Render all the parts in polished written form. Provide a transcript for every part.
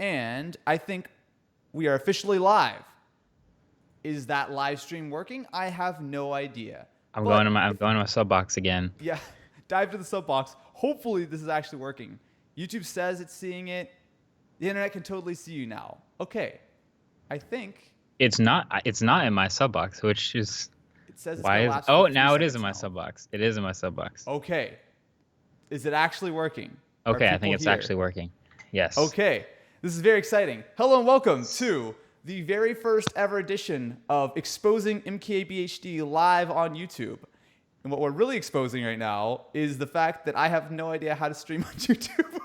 and I think we are officially live. Is that live stream working? I have no idea. I'm going to my sub box again. Yeah, dive to the sub box. Hopefully this is actually working. YouTube says it's seeing it. The internet can totally see you now. Okay, I think It's not in my sub box, which is it says it's why gonna is last for oh 3 now it is seconds in my now. sub box. It is in my sub box. Okay, is it actually working? Okay, I Are think people it's here? actually working. Yes. Okay, this is very exciting. Hello and welcome to the very first ever edition of Exposing MKBHD live on YouTube. And what we're really exposing right now is the fact that I have no idea how to stream on YouTube.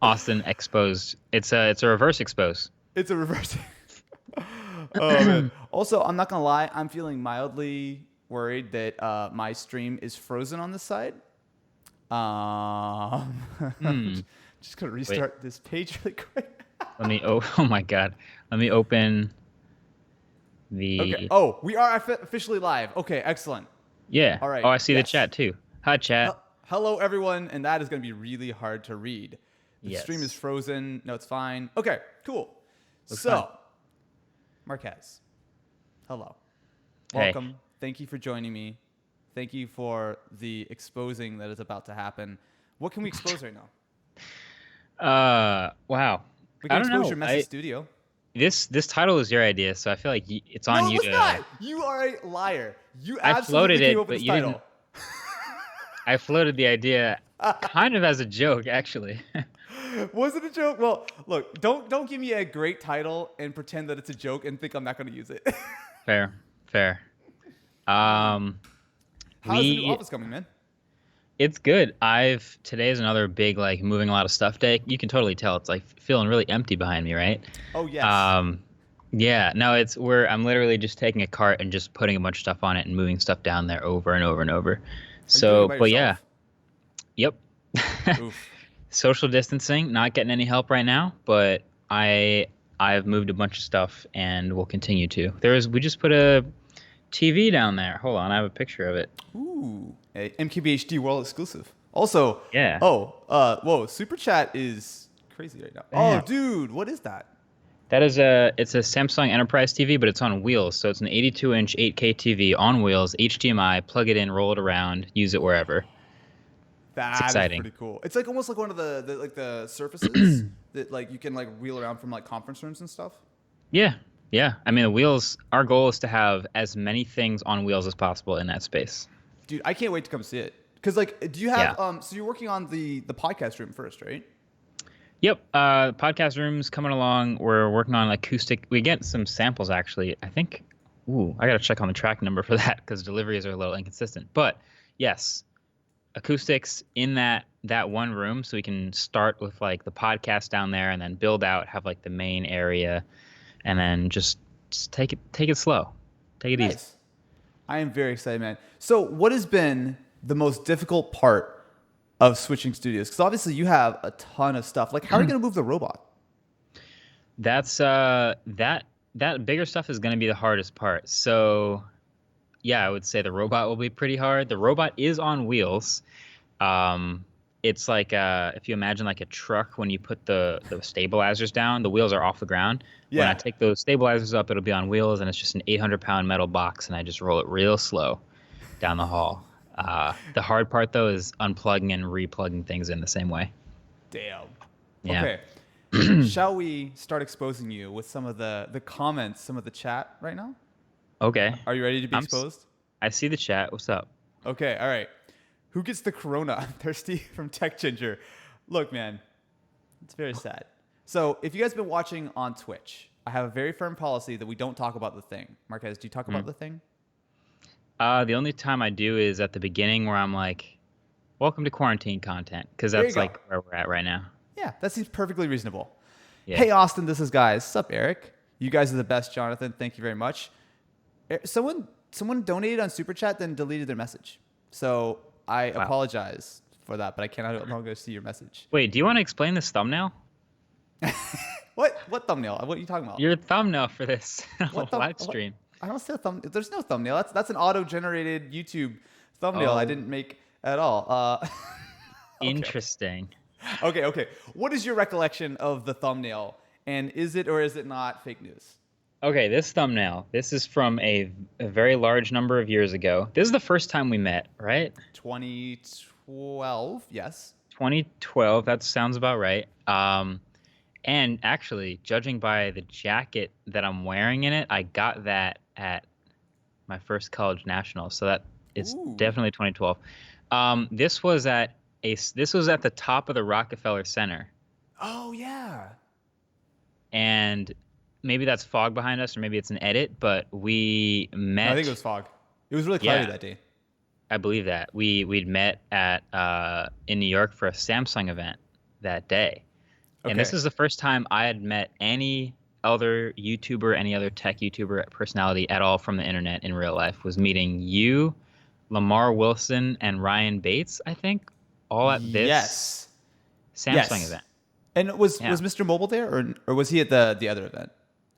Austin exposed. It's a reverse expose. It's a reverse. Oh man. Also, I'm not gonna lie, I'm feeling mildly worried that my stream is frozen on this side. Just gonna restart this page really quick. Oh my god. Let me open the Okay. Oh, we are officially live. Okay, excellent. Yeah. All right. Oh, I see the Yes. chat too. Hi chat. Hello, everyone, and that is going to be really hard to read. The Yes. stream is frozen. No, it's fine. Okay, cool. Looks So, fine. Marquez, hello. Hey. Welcome. Thank you for joining me. Thank you for the exposing that is about to happen. What can we expose right now? Wow. We I can don't expose know. your messy studio. This title is your idea, so I feel like it's on No, you it was to. not. You are a liar. You I absolutely floated came it, up with but this you title. didn't. I floated the idea kind of as a joke, actually. Was it a joke? Well, look, don't give me a great title and pretend that it's a joke and think I'm not going to use it. Fair. How's the new We office coming, man? It's good. Today is another big like moving a lot of stuff day. You can totally tell it's like feeling really empty behind me, right? Oh yes. Yeah, no, I'm literally just taking a cart and just putting a bunch of stuff on it and moving stuff down there over and over and over. Are you doing So, it by but yeah. yourself? Yep. Oof. Social distancing, not getting any help right now, but I've moved a bunch of stuff and will continue to. We just put a TV down there. Hold on, I have a picture of it. Ooh. A MKBHD world exclusive. Also. Yeah. Whoa. Super Chat is crazy right now. Damn. Oh, dude, what is that? It's a Samsung Enterprise TV, but it's on wheels. So it's an 82-inch 8K TV on wheels, HDMI, plug it in, roll it around, use it wherever. That is exciting. pretty cool. It's like almost like one of the surfaces that like you can like wheel around from like conference rooms and stuff. Yeah. I mean, the wheels, our goal is to have as many things on wheels as possible in that space. Dude, I can't wait to come see it. Cause like, do you have Yeah. so you're working on the podcast room first, right? Yep. Podcast room's coming along. We're working on acoustic. We get some samples actually. I think. Ooh, I got to check on the track number for that because deliveries are a little inconsistent. But yes, acoustics in that one room, so we can start with like the podcast down there and then build out, have like the main area, and then just take it slow, take it easy. Nice. I am very excited, man. So, what has been the most difficult part of switching studios? Because obviously you have a ton of stuff. Like, how are you going to move the robot? That's that bigger stuff is going to be the hardest part. So yeah, I would say the robot will be pretty hard. The robot is on wheels. It's like if you imagine like a truck, when you put the stabilizers down, the wheels are off the ground. Yeah. When I take those stabilizers up, it'll be on wheels, and it's just an 800-pound metal box, and I just roll it real slow down the hall. The hard part though is unplugging and replugging things in the same way. Damn. Yeah. Okay. Shall we start exposing you with some of the comments, some of the chat right now? Okay. Are you ready to be I'm exposed? I see the chat. What's up? Okay, all right. Who gets the corona? I'm thirsty from Tech Ginger. Look, man, it's very sad. So if you guys have been watching on Twitch, I have a very firm policy that we don't talk about the thing. Marquez, do you talk about the thing? The only time I do is at the beginning where I'm like, welcome to quarantine content, because There you that's go. like where we're at right now. Yeah, that seems perfectly reasonable. Yeah. Hey, Austin, this is guys. What's up, Eric? You guys are the best, Jonathan. Thank you very much. Someone donated on Super Chat, then deleted their message. So I apologize for that, but I cannot no longer see your message. Wait, do you want to explain this thumbnail? What thumbnail? What are you talking about? Your thumbnail for this What live stream. I don't see a thumbnail. There's no thumbnail. That's an auto-generated YouTube thumbnail I Oh. didn't make at all. Okay. Interesting. Okay. What is your recollection of the thumbnail? And is it or is it not fake news? Okay, this thumbnail. This is from a very large number of years ago. This is the first time we met, right? 2012, yes. 2012. That sounds about right. And actually, judging by the jacket that I'm wearing in it, I got that at my first college national. So that it's Ooh. definitely 2012. This was at the top of the Rockefeller Center, Oh, yeah. and maybe that's fog behind us, or maybe it's an edit. But we No, I think it met. was fog. It was really cloudy Yeah, that day. I believe that we'd met at in New York for a Samsung event that day. And this Okay. is the first time I had met any other YouTuber, any other tech YouTuber personality at all from the internet in real life. Was meeting you, Lamar Wilson, and Ryan Bates, I think, all at this Yes. Samsung Yes. event. And was Yeah. Mr. Mobile there or was he at the other event?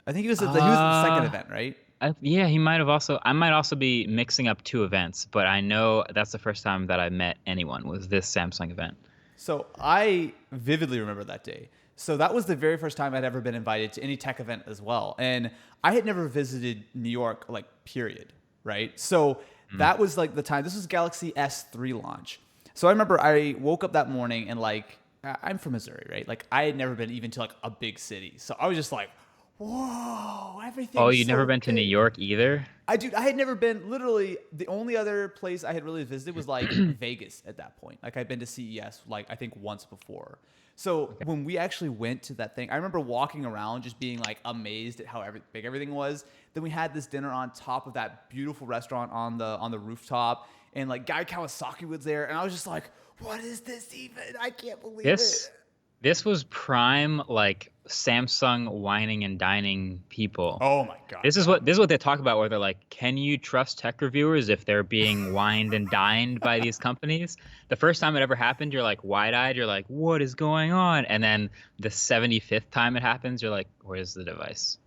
I think he was at the second Uh, event, right? yeah, he might have also. I might also be mixing up two events, but I know that's the first time that I met anyone was this Samsung event. So I vividly remember that day. So that was the very first time I'd ever been invited to any tech event as well. And I had never visited New York, like, period. Right. So Mm. that was like the time. This was Galaxy S3 launch. So I remember I woke up that morning and, like, I'm from Missouri, right? Like, I had never been even to, like, a big city. So I was just like, whoa, Oh, everything's you'd never so been to New big. York either? I had never been. Literally, the only other place I had really visited was like Vegas at that point. Like, I'd been to CES like I think once before. So Okay. when we actually went to that thing, I remember walking around just being like amazed at how big everything was. Then we had this dinner on top of that beautiful restaurant on the rooftop, and like Guy Kawasaki was there, and I was just like, "What is this even? I can't believe This it." this was prime like Samsung whining and dining people. Oh my god, This is yeah. what they talk about where they're like, can you trust tech reviewers if they're being wined and dined by these companies? The first time it ever happened, you're like wide-eyed, you're like, what is going on? And then the 75th time it happens, you're like, where's the device?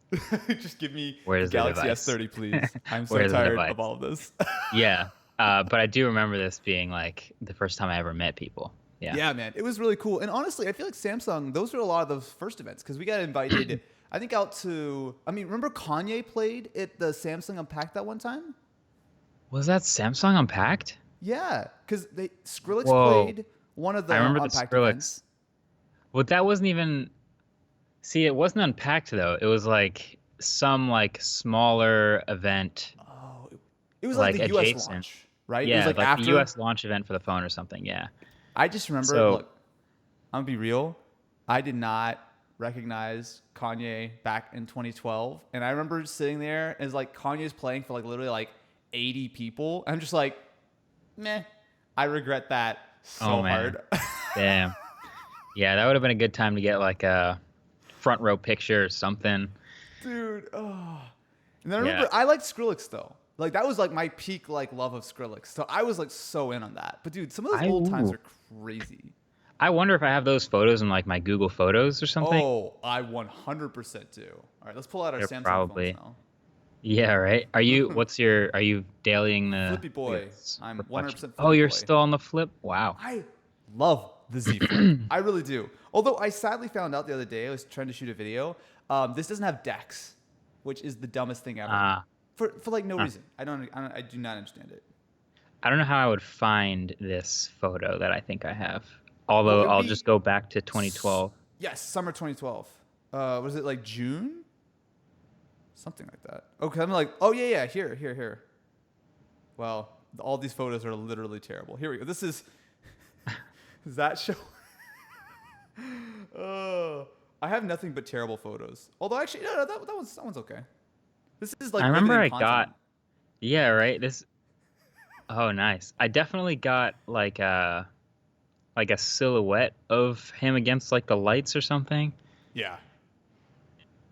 Just give me the Where's the Galaxy device? S30, please. I'm so Where's the tired device? of all of this. Yeah. But I do remember this being like the first time I ever met people. Yeah. Yeah, man, it was really cool. And honestly, I feel like Samsung, those were a lot of those first events because we got invited, I think, out to, I mean, remember Kanye played at the Samsung Unpacked that one time? Was that Samsung Unpacked? Yeah, because Skrillex Whoa. played one of I the remember the Unpacked Skrillex. events. Well, that wasn't even. See, it wasn't Unpacked though. It was like some like smaller event, Oh, it was like like the US adjacent. launch, right? It was Yeah, like like the after. U.S. launch event for the phone or something. Yeah. I just remember, So, look, I'm gonna be real. I did not recognize Kanye back in 2012, and I remember sitting there as like Kanye's playing for like literally like 80 people. I'm just like, meh. I regret that oh so man, hard. damn. Yeah, that would have been a good time to get like a front row picture or something. Dude. Oh. And then I Yeah. remember I liked Skrillex though. Like that was like my peak like love of Skrillex. So I was like so in on that. But dude, some of those I old times ooh. are crazy. I wonder if I have those photos in like my Google Photos or something. Oh, I 100% do. All right, let's pull out our They're Samsung phones probably. now. Yeah, right. Are you? What's your? Are you dailying the? Flippy look at boy. this I'm reflection. 100% Oh, Flippy you're boy. still on the flip. Wow. I love the Z Flip. I really do. Although I sadly found out the other day, I was trying to shoot a video. This doesn't have DeX, which is the dumbest thing ever. Uh, For like no huh. reason. I do not understand it. I don't know how I would find this photo that I think I have. Oh, Although it would I'll be just go back to 2012. yes, summer 2012. Was it like June? Something like that. Okay, I'm like, oh yeah, here. Well, all these photos are literally terrible. Here we go. This is does that show? Oh, I have nothing but terrible photos. Although actually, no, that one's okay. This is like I remember riveting I content. got. Yeah, right. This. Oh, nice. I definitely got like a silhouette of him against like the lights or something. Yeah.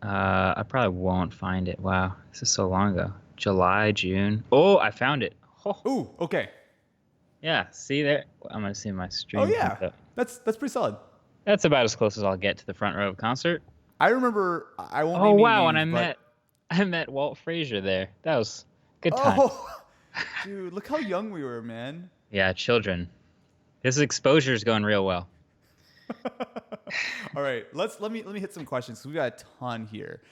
I probably won't find it. Wow, this is so long ago. July, June. Oh, I found it. Oh, Ooh, okay. yeah. See there? I'm gonna see my stream. Oh yeah, comes up. that's pretty solid. That's about as close as I'll get to the front row of a concert. I remember. I won't Oh name any wow, and names, but I met Walt Frazier there. That was a good time. oh, dude, look how young we were, man. Yeah, children. This exposure is going real well. All right, let me hit some questions because we got a ton here.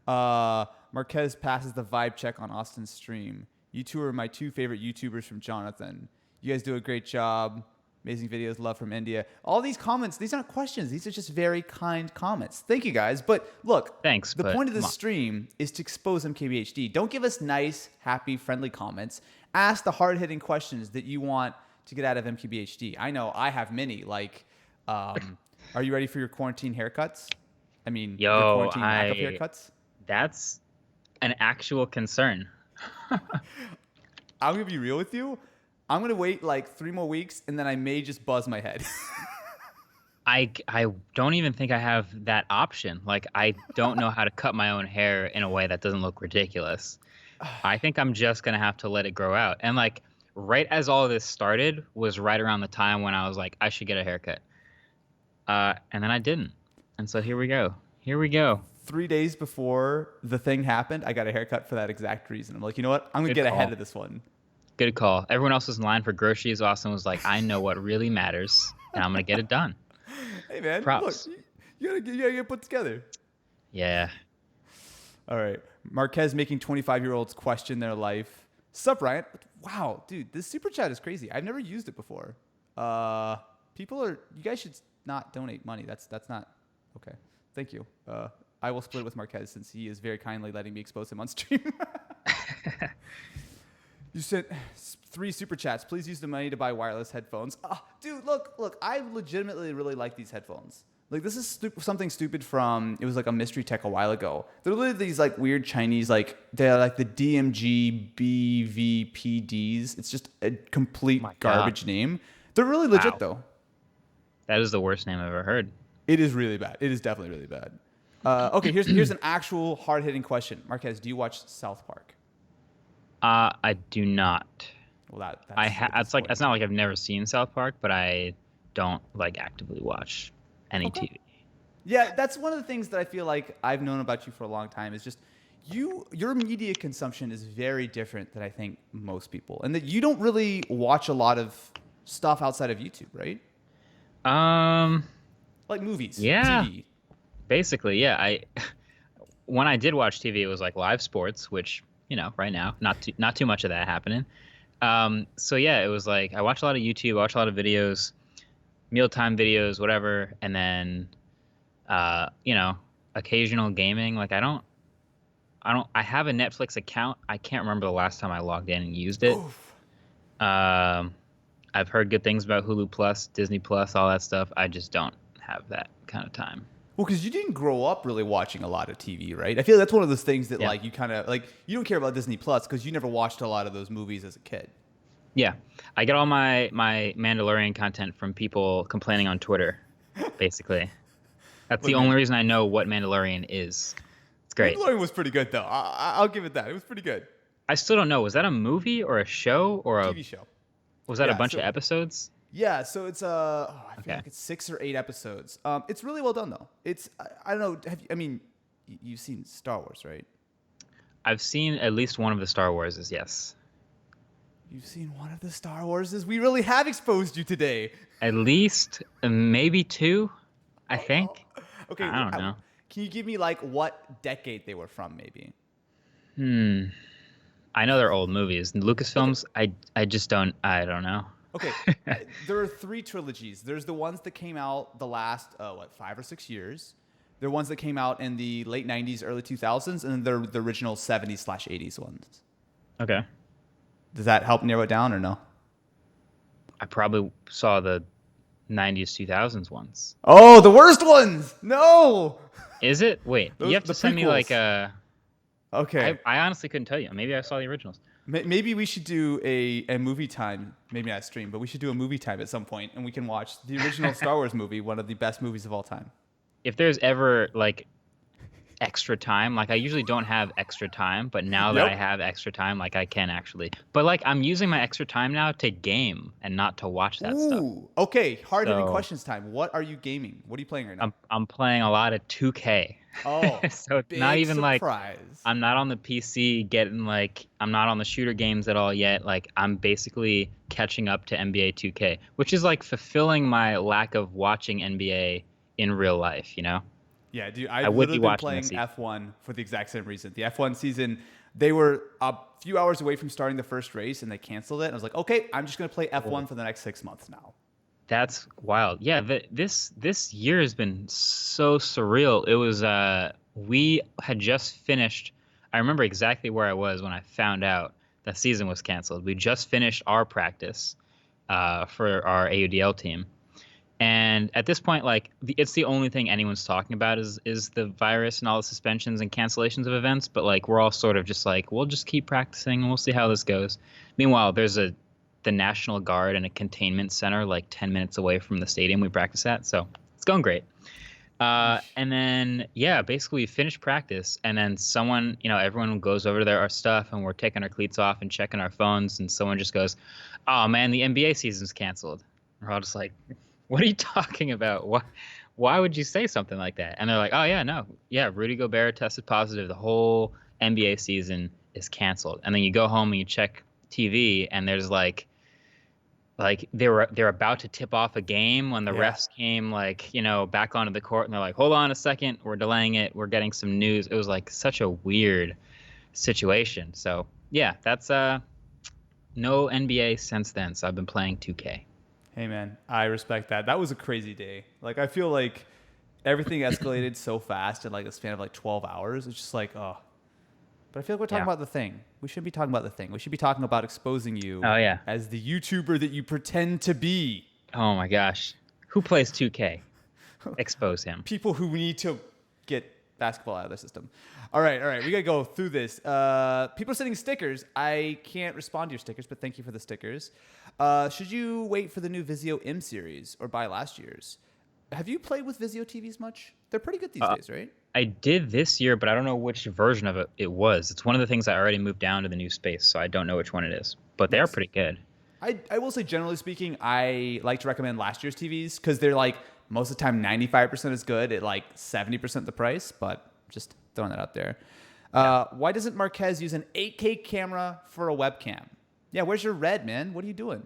Marquez passes the vibe check on Austin's stream. You two are my two favorite YouTubers from Jonathan. You guys do a great job. Amazing videos. Love from India. All these comments, these aren't questions. These are just very kind comments. Thank you guys. But look, Thanks, the but point of this come on. stream is to expose MKBHD. Don't give us nice, happy, friendly comments. Ask the hard-hitting questions that you want to get out of MKBHD. I know I have many. Like, are you ready for your quarantine haircuts? I mean, your Yo, quarantine lack of haircuts? that's an actual concern. I'm gonna be real with you. I'm gonna wait like 3 more weeks, and then I may just buzz my head. I don't even think I have that option. Like, I don't know how to cut my own hair in a way that doesn't look ridiculous. I think I'm just gonna have to let it grow out. And like, right as all of this started was right around the time when I was like, I should get a haircut. And then I didn't. And so here we go. Here we go. 3 days before the thing happened, I got a haircut for that exact reason. I'm like, you know what? I'm gonna Good get call. ahead of this one. Good call. Everyone else was in line for groceries. Austin was like, I know what really matters, and I'm gonna get it done. Hey man, Props. look, you gotta get put together. Yeah. All right, Marquez making 25-year-olds question their life. Sup, Ryan? Wow, dude, this super chat is crazy. I've never used it before. You guys should not donate money. That's not okay. Thank you. I will split it with Marquez since he is very kindly letting me expose him on stream. You sent 3 super chats. Please use the money to buy wireless headphones. Dude, look. I legitimately really like these headphones. Like, this is something stupid from, it was like a mystery tech a while ago. They're literally these like weird Chinese, like they're like the DMG BVPDs. It's just a complete garbage name. They're really legit though. That is the worst name I've ever heard. It is really bad. It is definitely really bad. Okay, here's an actual hard-hitting question. Marquez, do you watch South Park? I do not. Well, it's not like I've never seen South Park, but I don't like actively watch any TV. Yeah, that's one of the things that I feel like I've known about you for a long time is just your media consumption is very different than I think most people, and that you don't really watch a lot of stuff outside of YouTube, right? Like movies, yeah, TV. Basically, yeah. When I did watch TV, it was like live sports, which, you know, right now, not too much of that happening. So yeah, it was like I watch a lot of YouTube, watch a lot of videos, mealtime videos, whatever, and then occasional gaming. Like I have a Netflix account. I can't remember the last time I logged in and used it. I've heard good things about Hulu Plus, Disney Plus, all that stuff. I just don't have that kind of time. Well, because you didn't grow up really watching a lot of TV, right? I feel that's one of those things that like you kind of like you don't care about Disney Plus because you never watched a lot of those movies as a kid. Yeah, I get all my Mandalorian content from people complaining on Twitter, basically. That's the only reason I know what Mandalorian is. It's great. Mandalorian was pretty good, though. I'll give it that. It was pretty good. I still don't know. Was that a movie or a show or a TV show? Was that a bunch of episodes? Yeah, so it's I feel like it's 6 or 8 episodes. It's really well done though. It's I don't know. You've seen Star Wars, right? I've seen at least one of the Star Warses. Yes. You've seen one of the Star Warses. We really have exposed you today. At least maybe 2, I think. Okay, I don't know. Can you give me like what decade they were from, maybe? I know they're old movies. Lucasfilms, I don't know. Okay, there are 3 trilogies. There's the ones that came out the last 5 or 6 years. There are ones that came out in the late 90s, early 2000s, and then there are the original 70s/80s ones. Okay. Does that help narrow it down or no? I probably saw the 90s, 2000s ones. Oh, the worst ones! No! Is it? Wait, you have to send me like a... Okay. I honestly couldn't tell you. Maybe I saw the originals. Maybe we should do a movie time, maybe not a stream, but we should do a movie time at some point, and we can watch the original Star Wars movie, one of the best movies of all time. If there's ever like extra time, like I usually don't have extra time, but now that I have extra time, like I can actually. But like I'm using my extra time now to game and not to watch that stuff. Okay, hard-hitting questions time. What are you gaming? What are you playing right now? I'm playing a lot of 2K. Oh, So it's not big even like surprise. I'm not on the PC getting like I'm not on the shooter games at all yet. Like I'm basically catching up to NBA 2K, which is like fulfilling my lack of watching NBA in real life, you know? Yeah, dude, I I've would be literally been watching this playing season. F1 for the exact same reason. The F1 season, they were a few hours away from starting the first race and they canceled it. I was like, okay, I'm just going to play F1 for the next 6 months now. That's wild. Yeah, this year has been so surreal. It was we had just finished. I remember exactly where I was when I found out the season was canceled. We just finished our practice for our AUDL team. And at this point, like it's the only thing anyone's talking about is the virus and all the suspensions and cancellations of events. But like we're all sort of just like we'll just keep practicing and we'll see how this goes. Meanwhile, there's the National Guard and a containment center like 10 minutes away from the stadium we practice at, so it's going great. Yeesh. And then yeah, basically we finish practice, and then someone, everyone goes over to our stuff, and we're taking our cleats off and checking our phones, and someone just goes, "Oh man, the NBA season's canceled." We're all just like, what are you talking about? Why would you say something like that? And they're like, oh yeah, no, yeah, Rudy Gobert tested positive. The whole NBA season is canceled. And then you go home and you check TV, and there's like they're about to tip off a game when the Yeah. refs came like back onto the court, and they're like, hold on a second, we're delaying it, we're getting some news. It was like such a weird situation. So yeah, that's no NBA since then. So I've been playing 2K. Hey, man, I respect that. That was a crazy day. Like, I feel like everything escalated so fast in like a span of like 12 hours. It's just like, oh. But I feel like we're talking Yeah. about the thing. We shouldn't be talking about the thing. We should be talking about exposing you Oh yeah. as the YouTuber that you pretend to be. Oh my gosh. Who plays 2K? Expose him. People who need to get basketball out of their system. All right, all right. We got to go through this. People are sending stickers. I can't respond to your stickers, but thank you for the stickers. Should you wait for the new Vizio M series or buy last year's? Have you played with Vizio TVs much? They're pretty good these days, right? I did this year, but I don't know which version of it was. It's one of the things I already moved down to the new space, so I don't know which one it is. But they are Nice. pretty good. I will say, generally speaking, I like to recommend last year's TVs because they're like most of the time 95% is good at like 70% the price, but just throwing that out there. Yeah. Why doesn't Marquez use an 8K camera for a webcam? Yeah, where's your red, man? What are you doing?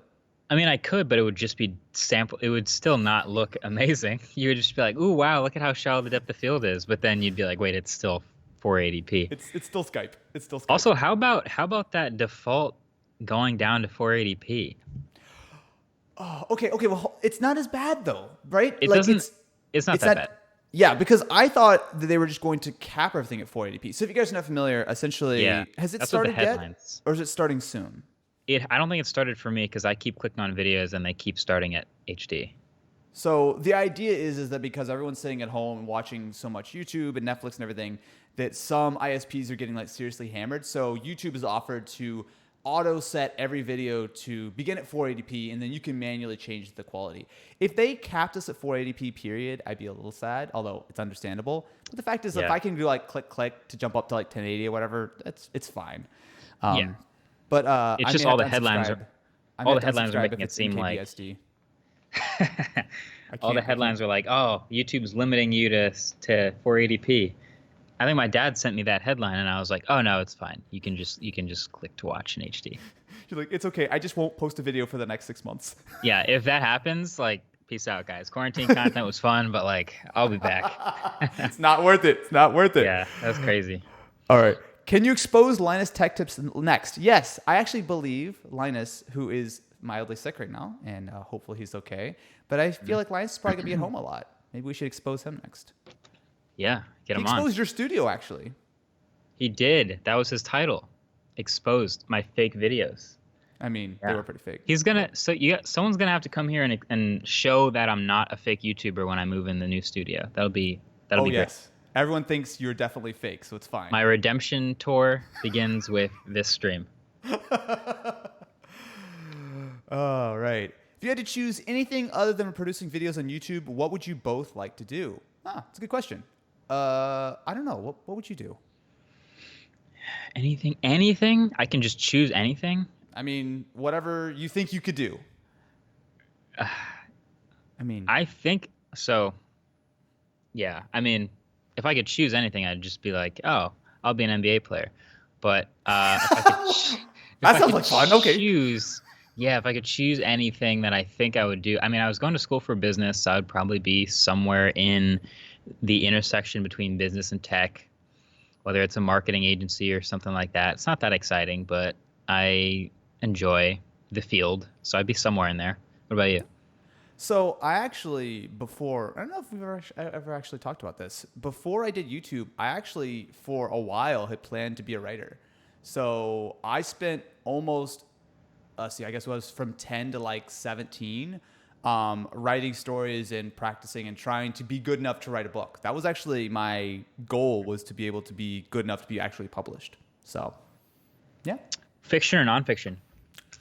I mean, I could, but it would just be sample. It would still not look amazing. You would just be like, "Ooh, wow, look at how shallow the depth of field is." But then you'd be like, "Wait, it's still 480p." It's still Skype. It's still Skype. Also, how about that default going down to 480p? Oh, okay, okay. Well, it's not as bad though, right? It Like doesn't. It's not it's that not. bad. Yeah, because I thought that they were just going to cap everything at 480p. So if you guys are not familiar, essentially, Yeah, has it that's what the started yet, headlines. or is it starting soon? I don't think it started for me because I keep clicking on videos and they keep starting at HD. So the idea is that because everyone's sitting at home and watching so much YouTube and Netflix and everything, that some ISPs are getting like seriously hammered. So YouTube has offered to auto set every video to begin at 480p, and then you can manually change the quality. If they capped us at 480p period, I'd be a little sad, although it's understandable. But the fact is, if Yeah. I can do like click click to jump up to like 1080 or whatever, it's fine. Yeah. Um, but It's I just may have all to the headlines unsubscribe. are I may all have the to headlines are unsubscribe making if it it's seem like MKBHD. I all the can't. I headlines can't. are like, "Oh, YouTube's limiting you to 480p." I think my dad sent me that headline, and I was like, "Oh no, it's fine. You can just click to watch in HD." You're like, it's okay. I just won't post a video for the next 6 months. Yeah, if that happens, like, peace out, guys. Quarantine content was fun, but like, I'll be back. It's not worth it. It's not worth it. Yeah, that's crazy. All right. Can you expose Linus Tech Tips next? Yes, I actually believe Linus, who is mildly sick right now, and hopefully he's okay. But I feel like Linus is probably gonna be at home a lot. Maybe we should expose him next. Yeah, get He him on. exposed your studio, actually. He did. That was his title. Exposed my fake videos. I mean, they Yeah. were pretty fake. He's gonna. So someone's gonna have to come here and show that I'm not a fake YouTuber when I move in the new studio. That'll be Oh great. yes, everyone thinks you're definitely fake, so it's fine. My redemption tour begins with this stream. All right. If you had to choose anything other than producing videos on YouTube, what would you both like to do? Ah, that's a good question. I don't know. What would you do? Anything? I can just choose anything. I mean, whatever you think you could do. I mean, I think so. Yeah, I mean, if I could choose anything, I'd just be like, oh, I'll be an NBA player. But if I could, if That I sounds could like fun. Okay. choose, yeah, if I could choose anything that I think I would do. I mean, I was going to school for business, so I would probably be somewhere in the intersection between business and tech, whether it's a marketing agency or something like that. It's not that exciting, but I enjoy the field, so I'd be somewhere in there. What about you? So I actually, I don't know if we've ever actually talked about this. Before I did YouTube, I actually, for a while, had planned to be a writer. So I spent almost, I guess it was from 10 to like 17, writing stories and practicing and trying to be good enough to write a book. That was actually my goal, was to be able to be good enough to be actually published. So, yeah. Fiction or nonfiction?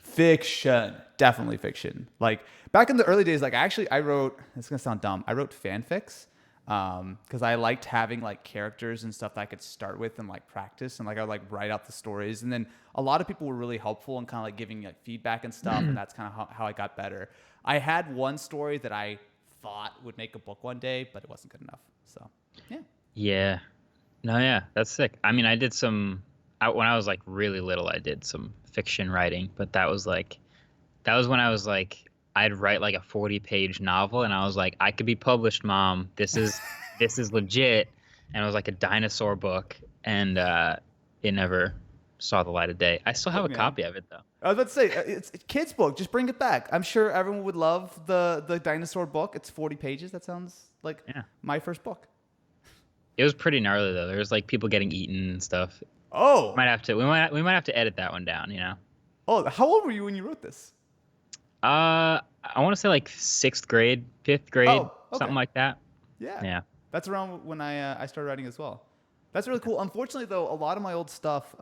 Fiction, definitely fiction. Like back in the early days, like I wrote. It's gonna sound dumb. I wrote fanfics because I liked having like characters and stuff that I could start with and like practice, and like I would like write out the stories. And then a lot of people were really helpful and kind of like giving like feedback and stuff, and that's kind of how I got better. I had one story that I thought would make a book one day, but it wasn't good enough. So yeah. Yeah. No, yeah, that's sick. I mean, I did some when I was like really little, I did some fiction writing, but that was when I was like I'd write like a 40-page novel and I was like, I could be published, Mom. This is legit. And it was like a dinosaur book and it never saw the light of day. I still have Oh a man. copy of it though. I was about to say it's a kid's book. Just bring it back. I'm sure everyone would love the dinosaur book. It's 40 pages. That sounds like Yeah. my first book. It was pretty gnarly though. There was like people getting eaten and stuff. Oh, Might have to we might have to edit that one down, you know. oh, how old were you when you wrote this? I want to say like 6th grade, 5th grade, Oh, something okay. like that. Yeah, Yeah. that's around when I started writing as well. That's really cool. Unfortunately, though, a lot of my old stuff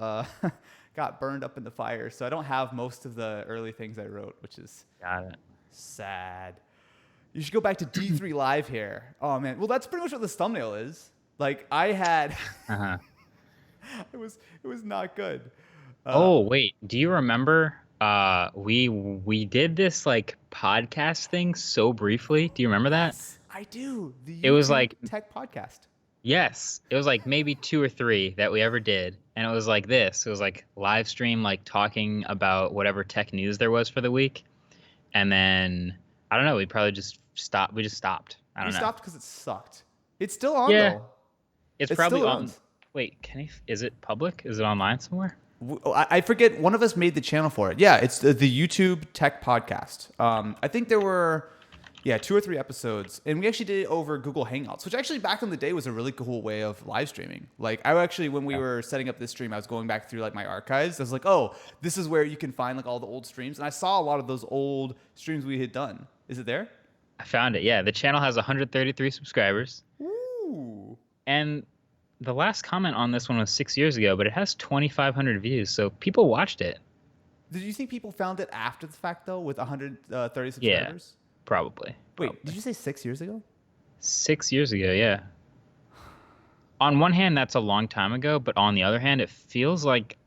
got burned up in the fire, so I don't have most of the early things I wrote, which is Got it. sad. You should go back to D3 Live here. Oh man, well that's pretty much what this thumbnail is. Like I had, Uh-huh. it was not good. Oh, wait. Do you remember we did this like podcast thing so briefly? Do you remember that? Yes, I do. The It was YouTube like Tech Podcast. yes, it was like maybe 2 or 3 that we ever did. And it was like this. It was like live stream like talking about whatever tech news there was for the week. And then I don't know, we probably just stopped. We just stopped. I We don't know. stopped because it sucked. It's still on Yeah. though. It's It probably still on. runs. Wait, is it public? Is it online somewhere? I forget. One of us made the channel for it. Yeah, it's the YouTube Tech Podcast. I think there were, yeah, 2 or 3 episodes, and we actually did it over Google Hangouts, which actually back in the day was a really cool way of live streaming. Like I actually, when we were setting up this stream, I was going back through like my archives. I was like, oh, this is where you can find like all the old streams, and I saw a lot of those old streams we had done. Is it there? I found it. Yeah, the channel has 133 subscribers. Ooh. And the last comment on this one was 6 years ago, but it has 2,500 views, so people watched it. Did you think people found it after the fact though, with 130 Yeah, subscribers? probably. Wait, Probably. did you say 6 years ago? 6 years ago, yeah. On one hand, that's a long time ago, but on the other hand, it feels like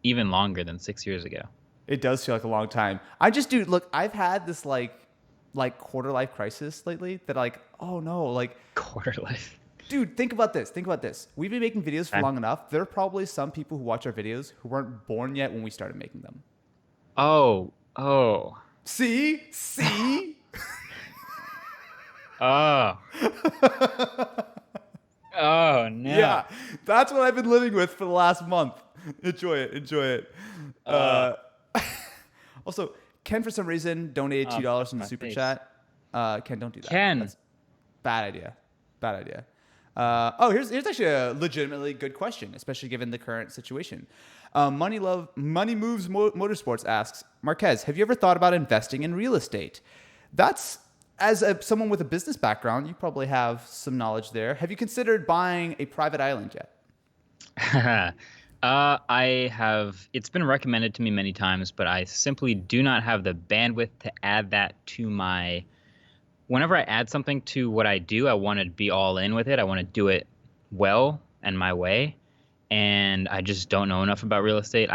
even longer than 6 years ago. It does feel like a long time. I just do look. I've had this like quarter life crisis lately. That like, oh no, like, Quarter life. dude, think about this. Think about this. We've been making videos for Okay. long enough. There are probably some people who watch our videos who weren't born yet when we started making them. Oh. See. Oh. Oh, no. Yeah, that's what I've been living with for the last month. Enjoy it. Enjoy it. Also, Ken, for some reason, donated $2 in the my super face. chat. Ken, don't do that. Ken. That's bad idea. Bad idea. Here's actually a legitimately good question, especially given the current situation. Money Moves Motorsports asks, Marquez, have you ever thought about investing in real estate? That's someone with a business background, you probably have some knowledge there. Have you considered buying a private island yet? I have. It's been recommended to me many times, but I simply do not have the bandwidth to add that to my. Whenever I add something to what I do, I want to be all in with it. I want to do it well and my way, and I just don't know enough about real estate.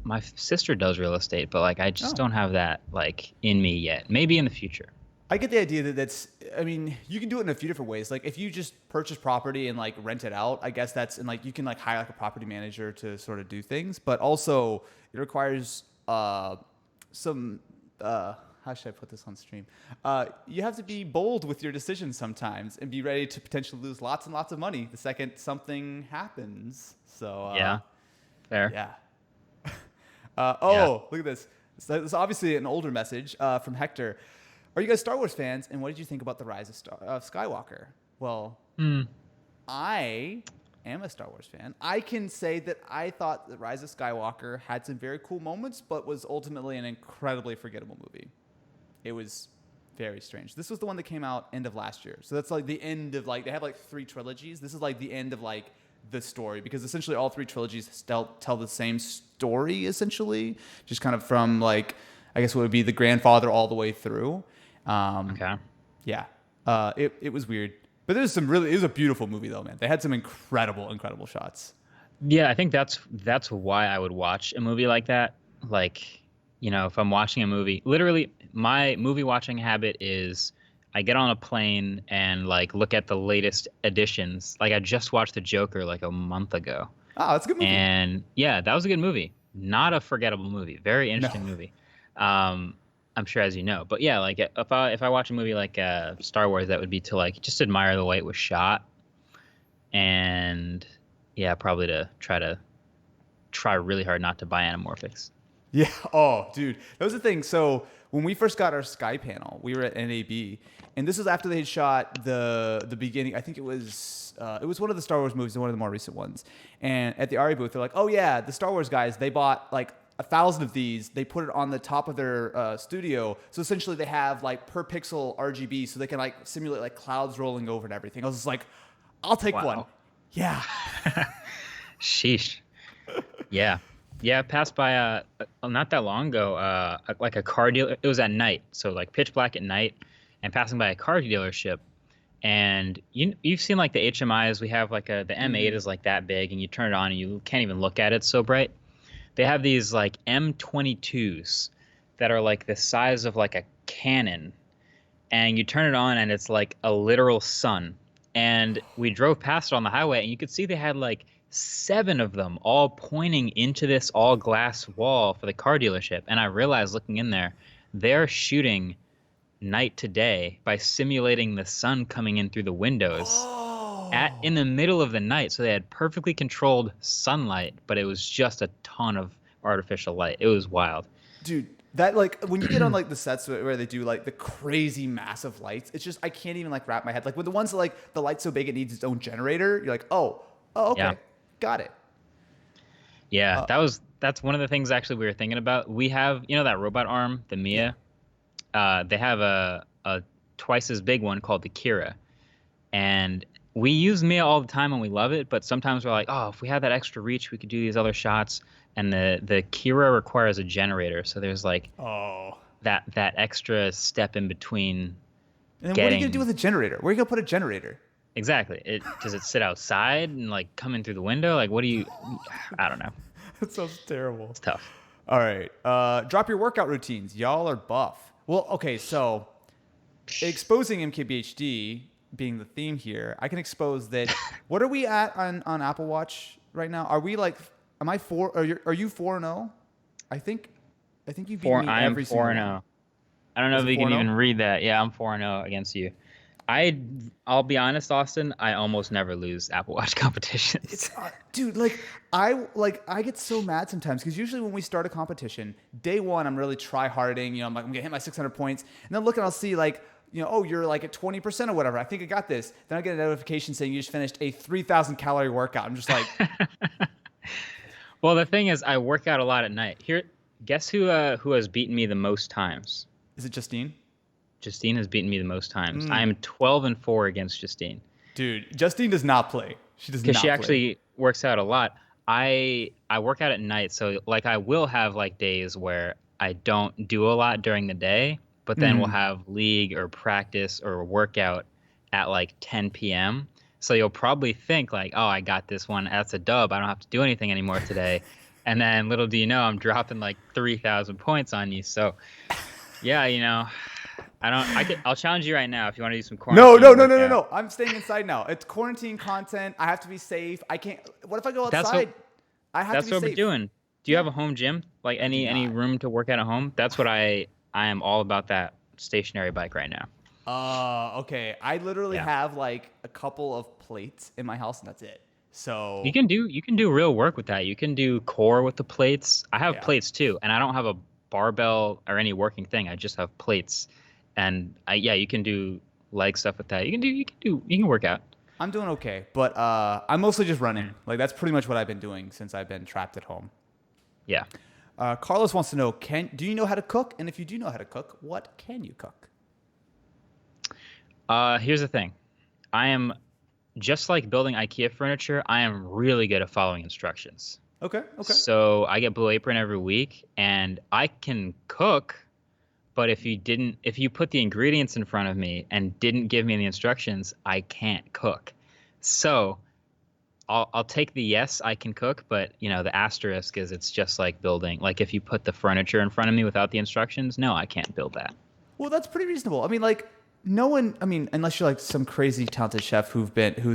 My sister does real estate, but like I just don't have that like in me yet. Maybe in the future. I get the idea that I mean, you can do it in a few different ways. Like if you just purchase property and like rent it out, I guess that's, and like you can like hire like a property manager to sort of do things, but also it requires some, how should I put this on stream? You have to be bold with your decisions sometimes and be ready to potentially lose lots and lots of money the second something happens. So, Yeah, fair. yeah. Yeah. Look at this. So this is obviously an older message from Hector. Are you guys Star Wars fans? And what did you think about the Rise of Skywalker? Well, I am a Star Wars fan. I can say that I thought the Rise of Skywalker had some very cool moments, but was ultimately an incredibly forgettable movie. It was very strange. This was the one that came out end of last year. So that's like the end of like, they have like 3 trilogies. This is like the end of like the story, because essentially all 3 trilogies tell the same story essentially, just kind of from like, I guess what would be the grandfather all the way through. Okay. Yeah. It was weird, but it was a beautiful movie though, man. They had some incredible shots. Yeah, I think that's why I would watch a movie like that. Like, if I'm watching a movie, literally my movie watching habit is I get on a plane and like look at the latest editions. Like I just watched The Joker like a month ago. Oh, that's a good movie. And yeah, that was a good movie. Not a forgettable movie. Very interesting No. movie. I'm sure, as you know. But yeah, like if I watch a movie like Star Wars, that would be to like just admire the way it was shot, and yeah, probably to try really hard not to buy anamorphics. Yeah. Oh, dude, that was the thing. So when we first got our Sky panel, we were at NAB, and this was after they had shot the beginning. I think it was one of the Star Wars movies, one of the more recent ones. And at the RE booth, they're like, "Oh yeah, the Star Wars guys, they bought like 1,000 of these. They put it on the top of their studio. So essentially, they have like per pixel RGB, so they can like simulate like clouds rolling over and everything." I was just like, "I'll take one." Yeah. Sheesh. Yeah. Yeah, I passed by not that long ago, like a car dealer. It was at night, so like pitch black at night, and passing by a car dealership. And you've seen like the HMIs. We have like the M8 is like that big, and you turn it on and you can't even look at it, it's so bright. They have these like M22s that are like the size of like a cannon, and you turn it on and it's like a literal sun. And we drove past it on the highway, and you could see they had like 7 of them all pointing into this all glass wall for the car dealership. And I realized looking in there, they're shooting night to day by simulating the sun coming in through the windows in the middle of the night. So they had perfectly controlled sunlight, but it was just a ton of artificial light. It was wild. Dude, that like when you get on like the sets where they do like the crazy massive lights, it's just I can't even like wrap my head. Like with the ones that like the light's so big it needs its own generator, you're like, oh okay. Yeah. Got it. Yeah, that's one of the things actually we were thinking about. We have, that robot arm, the Mia. They have a twice as big one called the Kira. And we use Mia all the time and we love it, but sometimes we're like, oh, if we had that extra reach, we could do these other shots. And the Kira requires a generator, so there's like that extra step in between. And then what are you gonna do with a generator? Where are you gonna put a generator? Exactly. Does it sit outside and like come in through the window? Like, what do you? I don't know. That sounds terrible. It's tough. All right. Drop your workout routines. Y'all are buff. Well, okay. So exposing MKBHD being the theme here, I can expose that. What are we at on Apple Watch right now? Are we like? Am I 4? Are you 4-0? I think you beat me every single one. 4-0. I don't know if you can even read that. Yeah, I'm 4-0 against you. I'll be honest, Austin. I almost never lose Apple Watch competitions. It's dude, I get so mad sometimes because usually when we start a competition, day one I'm really try-harding. I'm like I'm gonna hit my 600 points, and then look and I'll see like oh you're like at 20% or whatever. I think I got this. Then I get a notification saying you just finished a 3,000 calorie workout. I'm just like, well, the thing is, I work out a lot at night. Here, guess who has beaten me the most times? Is it Justine? Justine has beaten me the most times. I am 12-4 against Justine. Dude, Justine does not play. She does not play. Because she actually works out a lot. I work out at night, so like I will have like days where I don't do a lot during the day, but then we'll have league or practice or workout at like 10 p.m. So you'll probably think like, oh, I got this one. That's a dub. I don't have to do anything anymore today. And then little do you know, I'm dropping like 3,000 points on you. So yeah, I'll challenge you right now if you want to do some No, quarantine no, no, no, no, workout. no. I'm staying inside now. It's quarantine content. I have to be safe. I can't. What if I go That's what outside? I have to that's be what we're safe. doing. Do you Yeah. have a home gym? Like I do any not. room to work out at home? That's what I am all about, that stationary bike right now. Okay. I literally Yeah. have like a couple of plates in my house, and that's it. You So can do real work with that. You can do core with the plates. I have yeah, plates too, and I don't have a barbell or any working thing. I just have plates. And yeah, you can do leg stuff with that. You can work out. I'm doing okay, but I'm mostly just Yeah. running. Like that's pretty much what I've been doing since I've been trapped at home. Yeah. Carlos wants to know: do you know how to cook? And if you do know how to cook, what can you cook? Here's the thing. I am just like building IKEA furniture. I am really good at following instructions. Okay. Okay. So I get Blue Apron every week, and I can cook. But if you put the ingredients in front of me and didn't give me the instructions, I can't cook. So I'll take the yes, I can cook, but the asterisk is it's just like building. Like if you put the furniture in front of me without the instructions, no, I can't build that. Well, that's pretty reasonable. I mean, like no one. I mean, unless you're like some crazy talented chef who's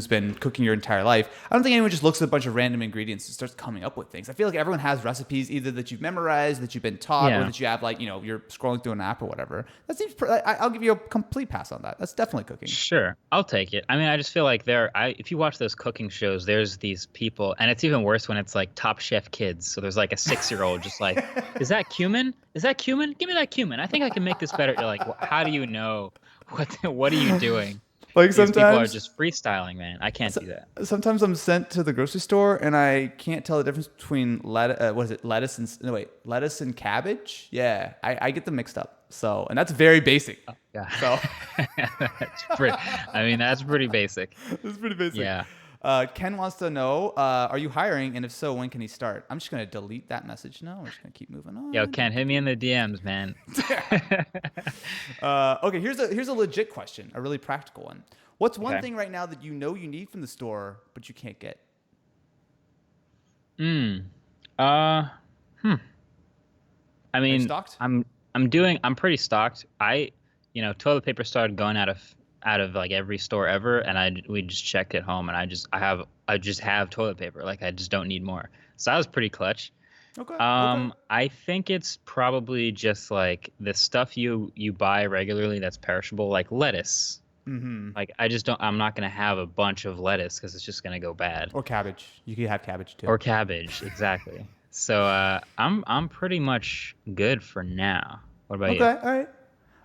been cooking your entire life. I don't think anyone just looks at a bunch of random ingredients and starts coming up with things. I feel like everyone has recipes either that you've memorized, that you've been taught, or Yeah. that you have like you're scrolling through an app or whatever. That seems. I'll give you a complete pass on that. That's definitely cooking. Sure, I'll take it. I mean, I just feel like if you watch those cooking shows, there's these people, and it's even worse when it's like Top Chef kids. So there's like a 6-year-old just like, is that cumin? Is that cumin? Give me that cumin. I think I can make this better. You're like, how do you know? What are you doing? Like These people are sometimes. just freestyling, man. I can't So, do that. sometimes I'm sent to the grocery store and I can't tell the difference between what is it, lettuce and no wait, lettuce and cabbage. Yeah, I get them mixed up. So, and that's very basic. Yeah. So, I mean, that's pretty basic. it's pretty basic. Yeah. Ken wants to know, are you hiring? And if so, when can he start? I'm just gonna delete that message now. We're just gonna keep moving on. Yo, Ken, hit me in the DMs, man. Okay, here's a legit question, a really practical one. What's one Okay. thing right now that you know you need from the store but you can't get? Mm. Uh, hmm. I Are you mean, stocked? I'm pretty stocked. Toilet paper started going out of like every store ever, and we just checked at home, and I just have toilet paper. Like I just don't need more. So that was pretty clutch. Okay. Okay. I think it's probably just like the stuff you buy regularly that's perishable, like lettuce. Mm-hmm. Like I'm not gonna have a bunch of lettuce because it's just gonna go bad. Or cabbage. You could have cabbage too. Or cabbage, exactly. So I'm pretty much good for now. What about Okay. you? All right.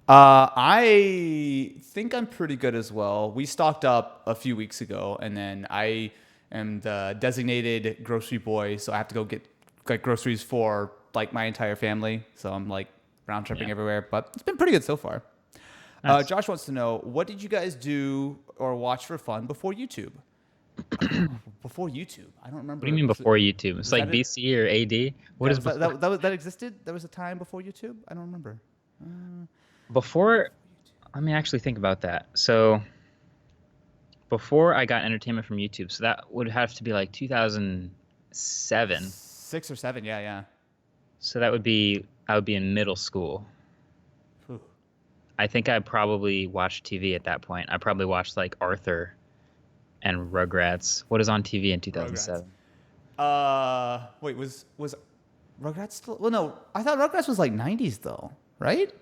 I think I'm pretty good as well. We stocked up a few weeks ago, and then I am the designated grocery boy, so I have to go get like groceries for like my entire family. So I'm like round tripping Yeah. everywhere, but it's been pretty good so far. Nice. Josh wants to know, what did you guys do or watch for fun before YouTube? Before YouTube, I don't remember. What do you mean before YouTube? It's was like that it? BC or AD. What is before? That existed? There was a time before YouTube? I don't remember. Before, let me actually think about that. So before I got entertainment from YouTube, so that would have to be like 2007. 6 or 7, yeah, yeah. So I would be in middle school. Whew. I think I probably watched TV at that point. I probably watched like Arthur and Rugrats. What is on TV in 2007? Wait, was Rugrats still? Well, no, I thought Rugrats was like 90s though, right?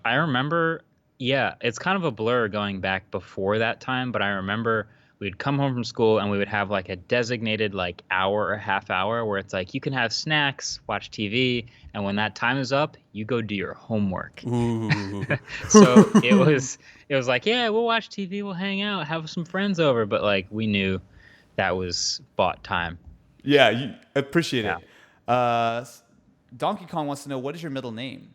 I remember, yeah, it's kind of a blur going back before that time, but I remember we'd come home from school and we would have like a designated like hour or half hour where it's like you can have snacks, watch TV, and when that time is up, you go do your homework. Ooh. So it was like, yeah, we'll watch TV, we'll hang out, have some friends over, but like we knew that was bought time. Yeah, you appreciate Yeah. it. Donkey Kong wants to know, what is your middle name?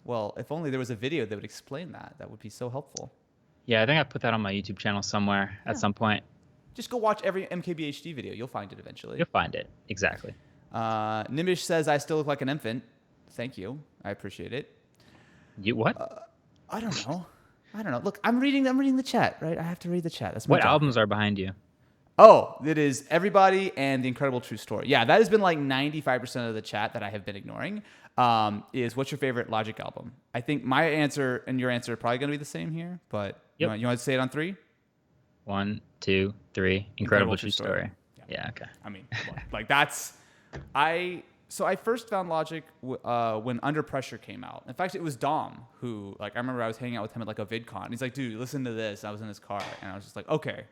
Well, if only there was a video that would explain that. That would be so helpful. Yeah, I think I put that on my YouTube channel somewhere Yeah. at some point. Just go watch every MKBHD video. You'll find it eventually. You'll find it. Exactly. Nimish says, I still look like an infant. Thank you. I appreciate it. You what? I don't know. Look, I'm reading the chat, right? I have to read the chat. That's my What job. albums are behind you? Oh, it is Everybody and The Incredible True Story. Yeah, that has been like 95% of the chat that I have been ignoring. Is what's your favorite Logic album? I think my answer and your answer are probably going to be the same here, but Yep. you want to say it on three? 1, 2, 3. Incredible True Story. Yeah. Okay. I mean, come on. Like that's so I first found Logic when Under Pressure came out. In fact, it was Dom who, like, I remember I was hanging out with him at like a VidCon. And he's like, dude, listen to this. I was in his car and I was just like, okay.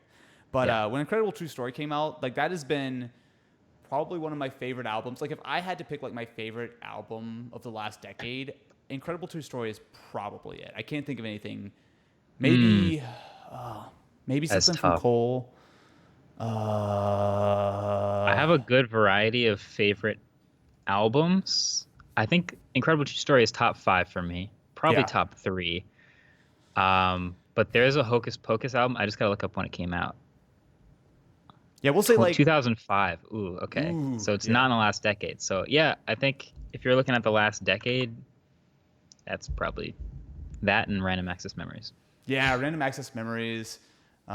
But when Incredible True Story came out, like that has been probably one of my favorite albums. Like if I had to pick like my favorite album of the last decade, Incredible True Story is probably it. I can't think of anything. Maybe maybe That's something from tough. Cole. I have a good variety of favorite albums. I think Incredible True Story is top 5 for me. Probably Yeah. top 3. But there's a Hocus Pocus album. I just gotta look up when it came out. Yeah, we'll say like 2005. Ooh, okay. Ooh, So it's yeah. not in the last decade. So yeah, I think if you're looking at the last decade, that's probably that and Random Access Memories. Yeah, Random Access Memories. There's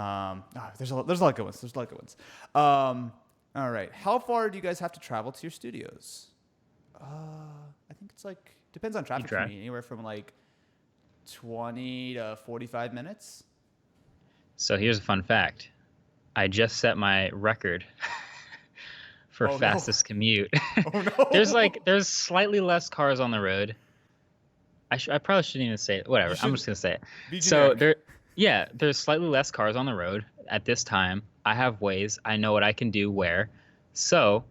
a lot of good ones. There's a lot of good ones. All right. How far do you guys have to travel to your studios? I think it's like depends on traffic for drive? me. Anywhere from like 20 to 45 minutes. So here's a fun fact. I just set my record for Oh, no. fastest commute. Oh no. There's slightly less cars on the road. I probably shouldn't even say it. Whatever. I'm just gonna say it. Be So generic. there's slightly less cars on the road at this time. I have Waze. I know what I can do where. So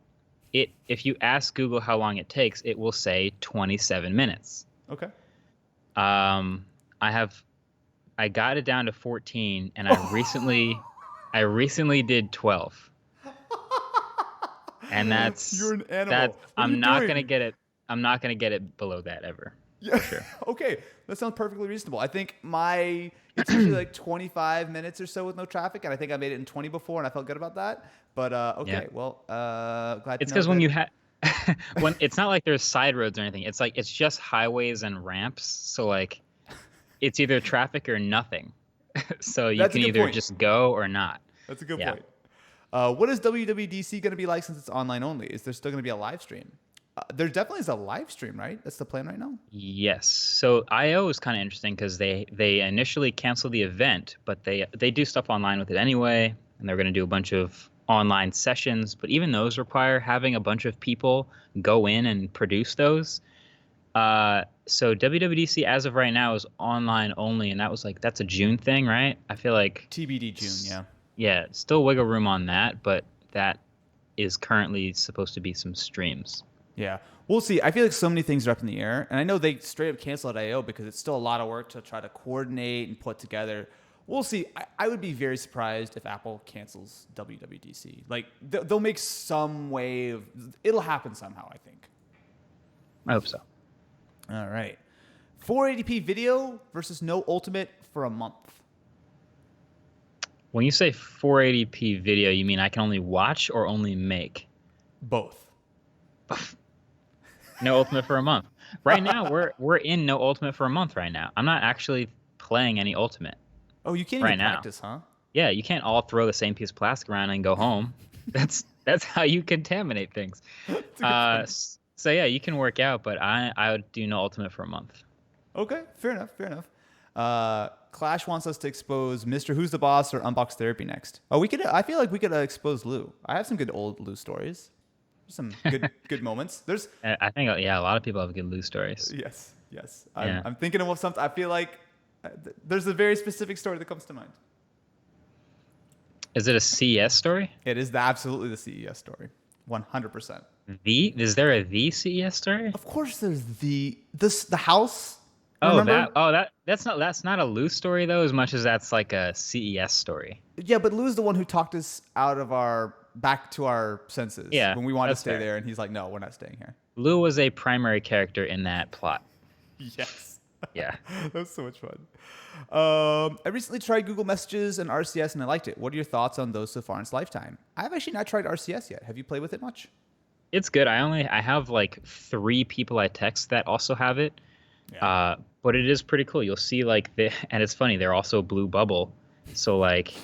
if you ask Google how long it takes, it will say 27 minutes. Okay. I got it down to 14, and I recently did 12. And that's You're an animal. that What are I'm you not doing? gonna get it. I'm not gonna get it below that ever. Yeah. Sure. Okay. That sounds perfectly reasonable. I think it's usually like 25 minutes or so with no traffic, and I think I made it in 20 before, and I felt good about that. But okay. Yeah. Well, glad to It's know because when that- you have when it's not like there's side roads or anything. It's like it's just highways and ramps. So like it's either traffic or nothing. So you That's a can good either point. just go or not. That's a good Yeah. point. What is WWDC going to be like since it's online only? Is there still going to be a live stream? There definitely is a live stream, right? That's the plan right now. Yes. So IO is kind of interesting because they initially canceled the event, but they do stuff online with it anyway, and they're going to do a bunch of online sessions. But even those require having a bunch of people go in and produce those. So WWDC as of right now is online only, and that's a June thing, right? I feel like TBD June, yeah. yeah, still wiggle room on that, but that is currently supposed to be some streams. Yeah. We'll see. I feel like so many things are up in the air. And I know they straight up canceled IO because it's still a lot of work to try to coordinate and put together. We'll see. I would be very surprised if Apple cancels WWDC. Like, they'll make some way of... It'll happen somehow, I think. I hope so. All right. 480p video versus no ultimate for a month. When you say 480p video, you mean I can only watch or only make? Both. No ultimate for a month. Right now, we're in no ultimate for a month right now. I'm not actually playing any ultimate. Oh, you can't Right even now. practice, huh? Yeah, you can't all throw the same piece of plastic around and go home. That's how you contaminate things. So yeah, you can work out, but I would do no ultimate for a month. Okay, fair enough, fair enough. Clash wants us to expose Mr. Who's the Boss or Unbox Therapy next. Oh, we could. I feel like we could expose Lou. I have some good old Lou stories. Some good moments. There's I think a lot of people have good Lou stories. yes. Yeah. I'm thinking of something. I feel like there's a very specific story that comes to mind. Is it a CES story? It is absolutely the CES story, 100%. Is there a CES story? Of course, there's the house. Oh, Remember? that's not a Lou story though, as much as that's like a CES story. Yeah, but Lou's the one who talked us out of back to our senses. Yeah, when we wanted to that's stay fair. there, and he's like, "No, we're not staying here." Lou was a primary character in that plot. Yes. Yeah. That was so much fun. I recently tried Google Messages and RCS, and I liked it. What are your thoughts on those so far in its lifetime? I've actually not tried RCS yet. Have you played with it much? It's good. I have like 3 people I text that also have it. Yeah. But it is pretty cool. You'll see and it's funny, they're also blue bubble. So like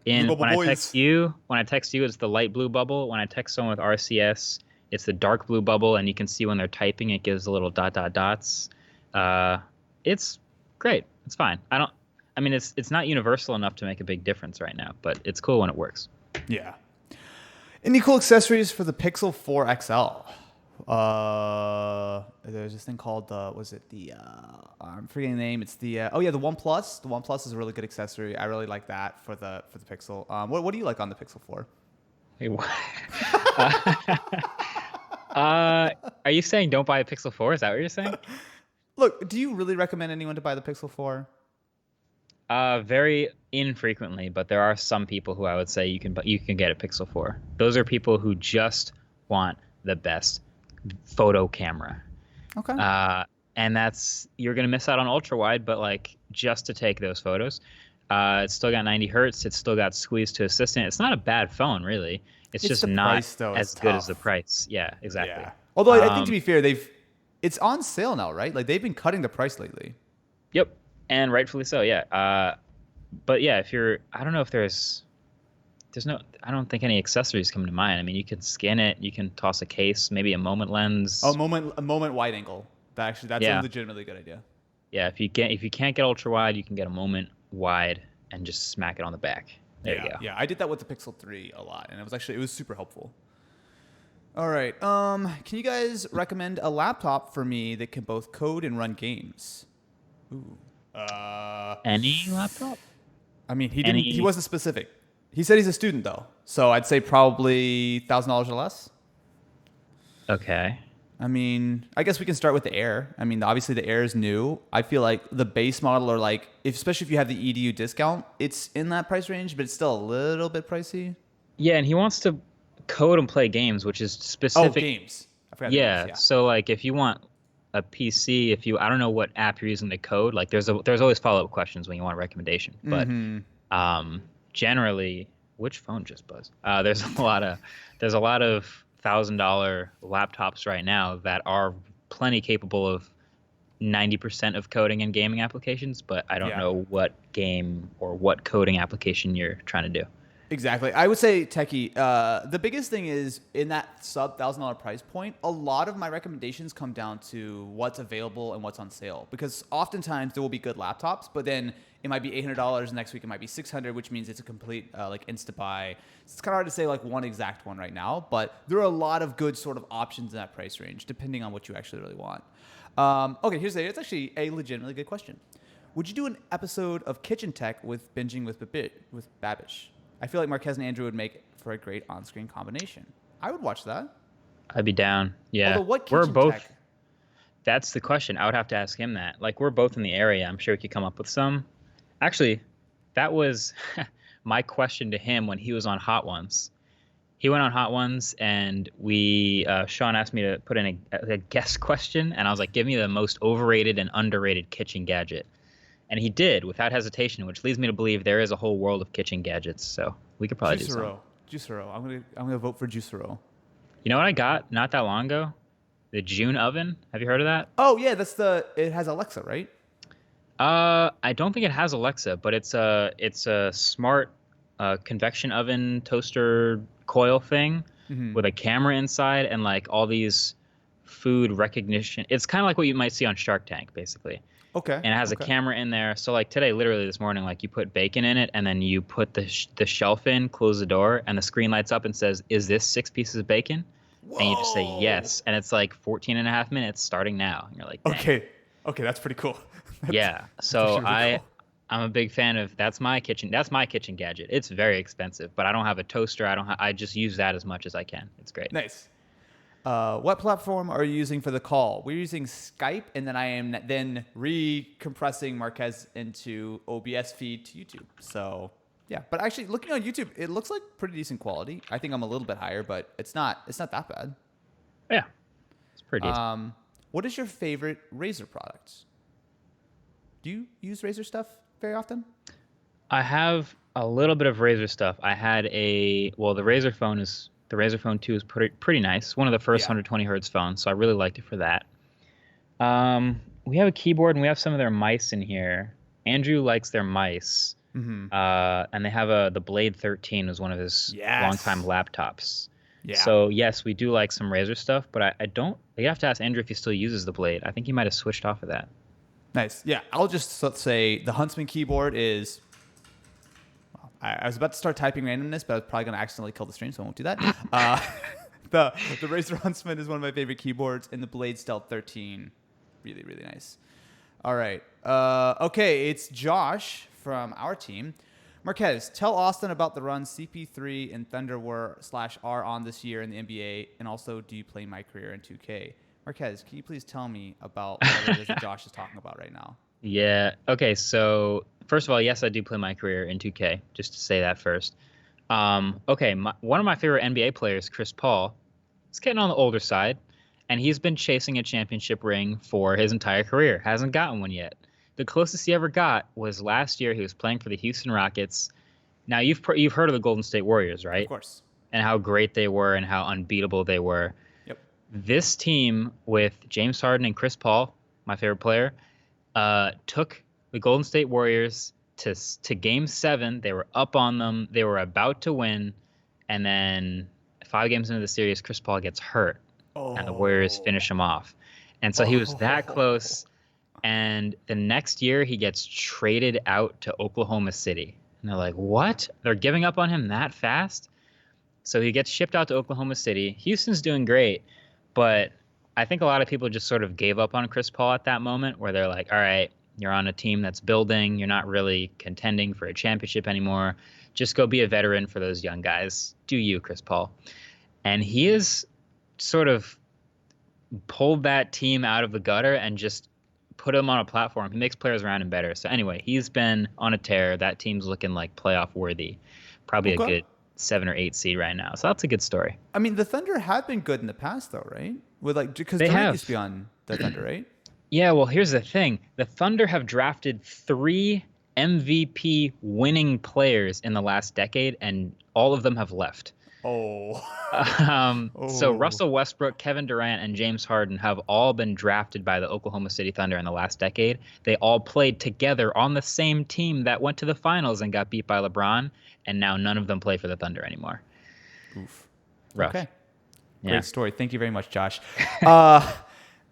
Blue When bubble I boys. text you, it's the light blue bubble. When I text someone with RCS, it's the dark blue bubble, and you can see when they're typing, it gives a little dot dot dots. Uh, it's great. It's fine. I mean, it's not universal enough to make a big difference right now, but it's cool when it works. Yeah. Any cool accessories for the Pixel 4 XL? There's this thing called was it the I'm forgetting the name. It's the oh yeah, the OnePlus. The OnePlus is a really good accessory. I really like that for the Pixel. What do you like on the Pixel 4? Hey, what? Are you saying don't buy a Pixel 4? Is that what you're saying? Look, do you really recommend anyone to buy the Pixel 4? Very infrequently, but there are some people who I would say you can get a Pixel 4. Those are people who just want the best photo camera. Okay. And you're gonna miss out on ultra wide, but like just to take those photos. It's still got 90 hertz. It's still got squeeze to assistant. It's not a bad phone, really. It's just the not price, though, as is good as the tough. price. Yeah, exactly. Yeah. Although I think to Um, be fair, it's on sale now, right? Like they've been cutting the price lately. yep, and rightfully so. Yeah. But yeah, I don't know if I don't think any accessories come to mind. I mean, you can skin it, you can toss a case, maybe a moment lens. A moment wide angle. That's a Yeah, legitimately good idea. yeah. If you can't get ultra wide, you can get a moment wide and just smack it on the back. There Yeah, you go. yeah. I did that with the Pixel 3 a lot, and it was super helpful. All right. Can you guys recommend a laptop for me that can both code and run games? Ooh. Any laptop? I mean, he Any? wasn't specific. He said he's a student though, so I'd say probably $1,000 or less. Okay. I mean, I guess we can start with the Air. I mean, obviously the Air is new. I feel like the base model, or like, especially if you have the EDU discount, it's in that price range, but it's still a little bit pricey. Yeah, and he wants to code and play games, which is Oh, specific. games. I forgot the games. Yeah. Yeah. So like if you want a PC, I don't know what app you're using to code, like there's always follow-up questions when you want a recommendation. But Mm-hmm. generally, which phone just buzzed? There's a lot of $1,000 laptops right now that are plenty capable of 90% of coding and gaming applications, but I don't Yeah. know what game or what coding application you're trying to do. Exactly. I would say techie. The biggest thing is in that sub $1,000 price point. A lot of my recommendations come down to what's available and what's on sale. Because oftentimes there will be good laptops, but then it might be $800. Next week it might be $600, which means it's a complete like insta buy. It's kind of hard to say like one exact one right now, but there are a lot of good sort of options in that price range, depending on what you actually really want. Okay, it's actually a legitimately good question. Would you do an episode of Kitchen Tech with binging with Babish? I feel like Marquez and Andrew would make for a great on-screen combination. I would watch that. I'd be down. Yeah. Although, what We're kitchen both tech? That's the question. I would have to ask him that. Like we're both in the area. I'm sure we could come up with some. Actually, that was my question to him when he was on Hot Ones. He went on Hot Ones, and Sean asked me to put in a guest question, and I was like, "Give me the most overrated and underrated kitchen gadget." And he did without hesitation, which leads me to believe there is a whole world of kitchen gadgets. So we could probably do some. Juicero. I'm gonna vote for Juicero. You know what I got not that long ago? The June oven. Have you heard of that? Oh yeah, it has Alexa, right? I don't think it has Alexa, but it's a smart convection oven toaster coil thing Mm-hmm. with a camera inside and like all these food recognition. It's kind of like what you might see on Shark Tank, basically. Okay. And it has a Okay. camera in there. So like today, literally this morning, like you put bacon in it and then you put the shelf in, close the door, and the screen lights up and says, "Is this 6 pieces of bacon?" And you just say Whoa. yes. And it's like 14 and a half minutes starting now. And you're like, dang. Okay. Okay, that's pretty cool. Yeah. That's So actually really cool. I'm a big fan of that's my kitchen gadget. It's very expensive, but I don't have a toaster. I just use that as much as I can. It's great. Nice. What platform are you using for the call? We're using Skype, and then I am then recompressing Marquez into OBS feed to YouTube. So yeah, but actually looking on YouTube, it looks like pretty decent quality. I think I'm a little bit higher, but it's not that bad. Yeah. It's pretty decent. What is your favorite Razer product? Do you use Razer stuff very often? I have a little bit of Razer stuff. The Razer Phone 2 is pretty nice. One of the first Yeah. 120 hertz phones, so I really liked it for that. We have a keyboard and we have some of their mice in here. Andrew likes their mice. And they have the Blade 13 was one of his longtime Yes. laptops. Yeah. So yes, we do like some Razer stuff, but I don't. You have to ask Andrew if he still uses the Blade. I think he might have switched off of that. Nice. Yeah. I'll just say the Huntsman keyboard is. I was about to start typing randomness, but I was probably going to accidentally kill the stream, so I won't do that. The Razer Huntsman is one of my favorite keyboards, and the Blade Stealth 13, really, really nice. All right. Okay, it's Josh from our team. Marquez, tell Austin about the run CP3 and Thunder were /are on this year in the NBA, and also do you play My Career in 2K? Marquez, can you please tell me about whatever it is that Josh is talking about right now? Yeah. Okay. So first of all, yes, I do play my career in 2K. Just to say that first. Okay. One of my favorite NBA players, Chris Paul, is getting on the older side, and he's been chasing a championship ring for his entire career. Hasn't gotten one yet. The closest he ever got was last year. He was playing for the Houston Rockets. Now you've heard of the Golden State Warriors, Of right? course. And how great they were and how unbeatable they were. Yep. This team with James Harden and Chris Paul, my favorite player, took the Golden State Warriors to Game 7. They were up on them. They were about to win, and then 5 games into the series, Chris Paul gets hurt, and the Warriors finish him off. And so he was that close. And the next year, he gets traded out to Oklahoma City, and they're like, "What? They're giving up on him that fast?" So he gets shipped out to Oklahoma City. Houston's doing great, but I think a lot of people just sort of gave up on Chris Paul at that moment where they're like, all right, you're on a team that's building. You're not really contending for a championship anymore. Just go be a veteran for those young guys. Do you, Chris Paul? And he has sort of pulled that team out of the gutter and just put him on a platform. He makes players around him better. So anyway, he's been on a tear. That team's looking like playoff worthy. Probably a good 7 or 8 seed right now. So that's a good story. I mean, the Thunder have been good in the past, though, right? With because they Durant have. used to be on the Thunder, right? Yeah, well, here's the thing. The Thunder have drafted 3 MVP winning players in the last decade, and all of them have left. Oh. So Russell Westbrook, Kevin Durant, and James Harden have all been drafted by the Oklahoma City Thunder in the last decade. They all played together on the same team that went to the finals and got beat by LeBron, and now none of them play for the Thunder anymore. Oof. Rough. Okay. Yeah. Great story. Thank you very much, Josh.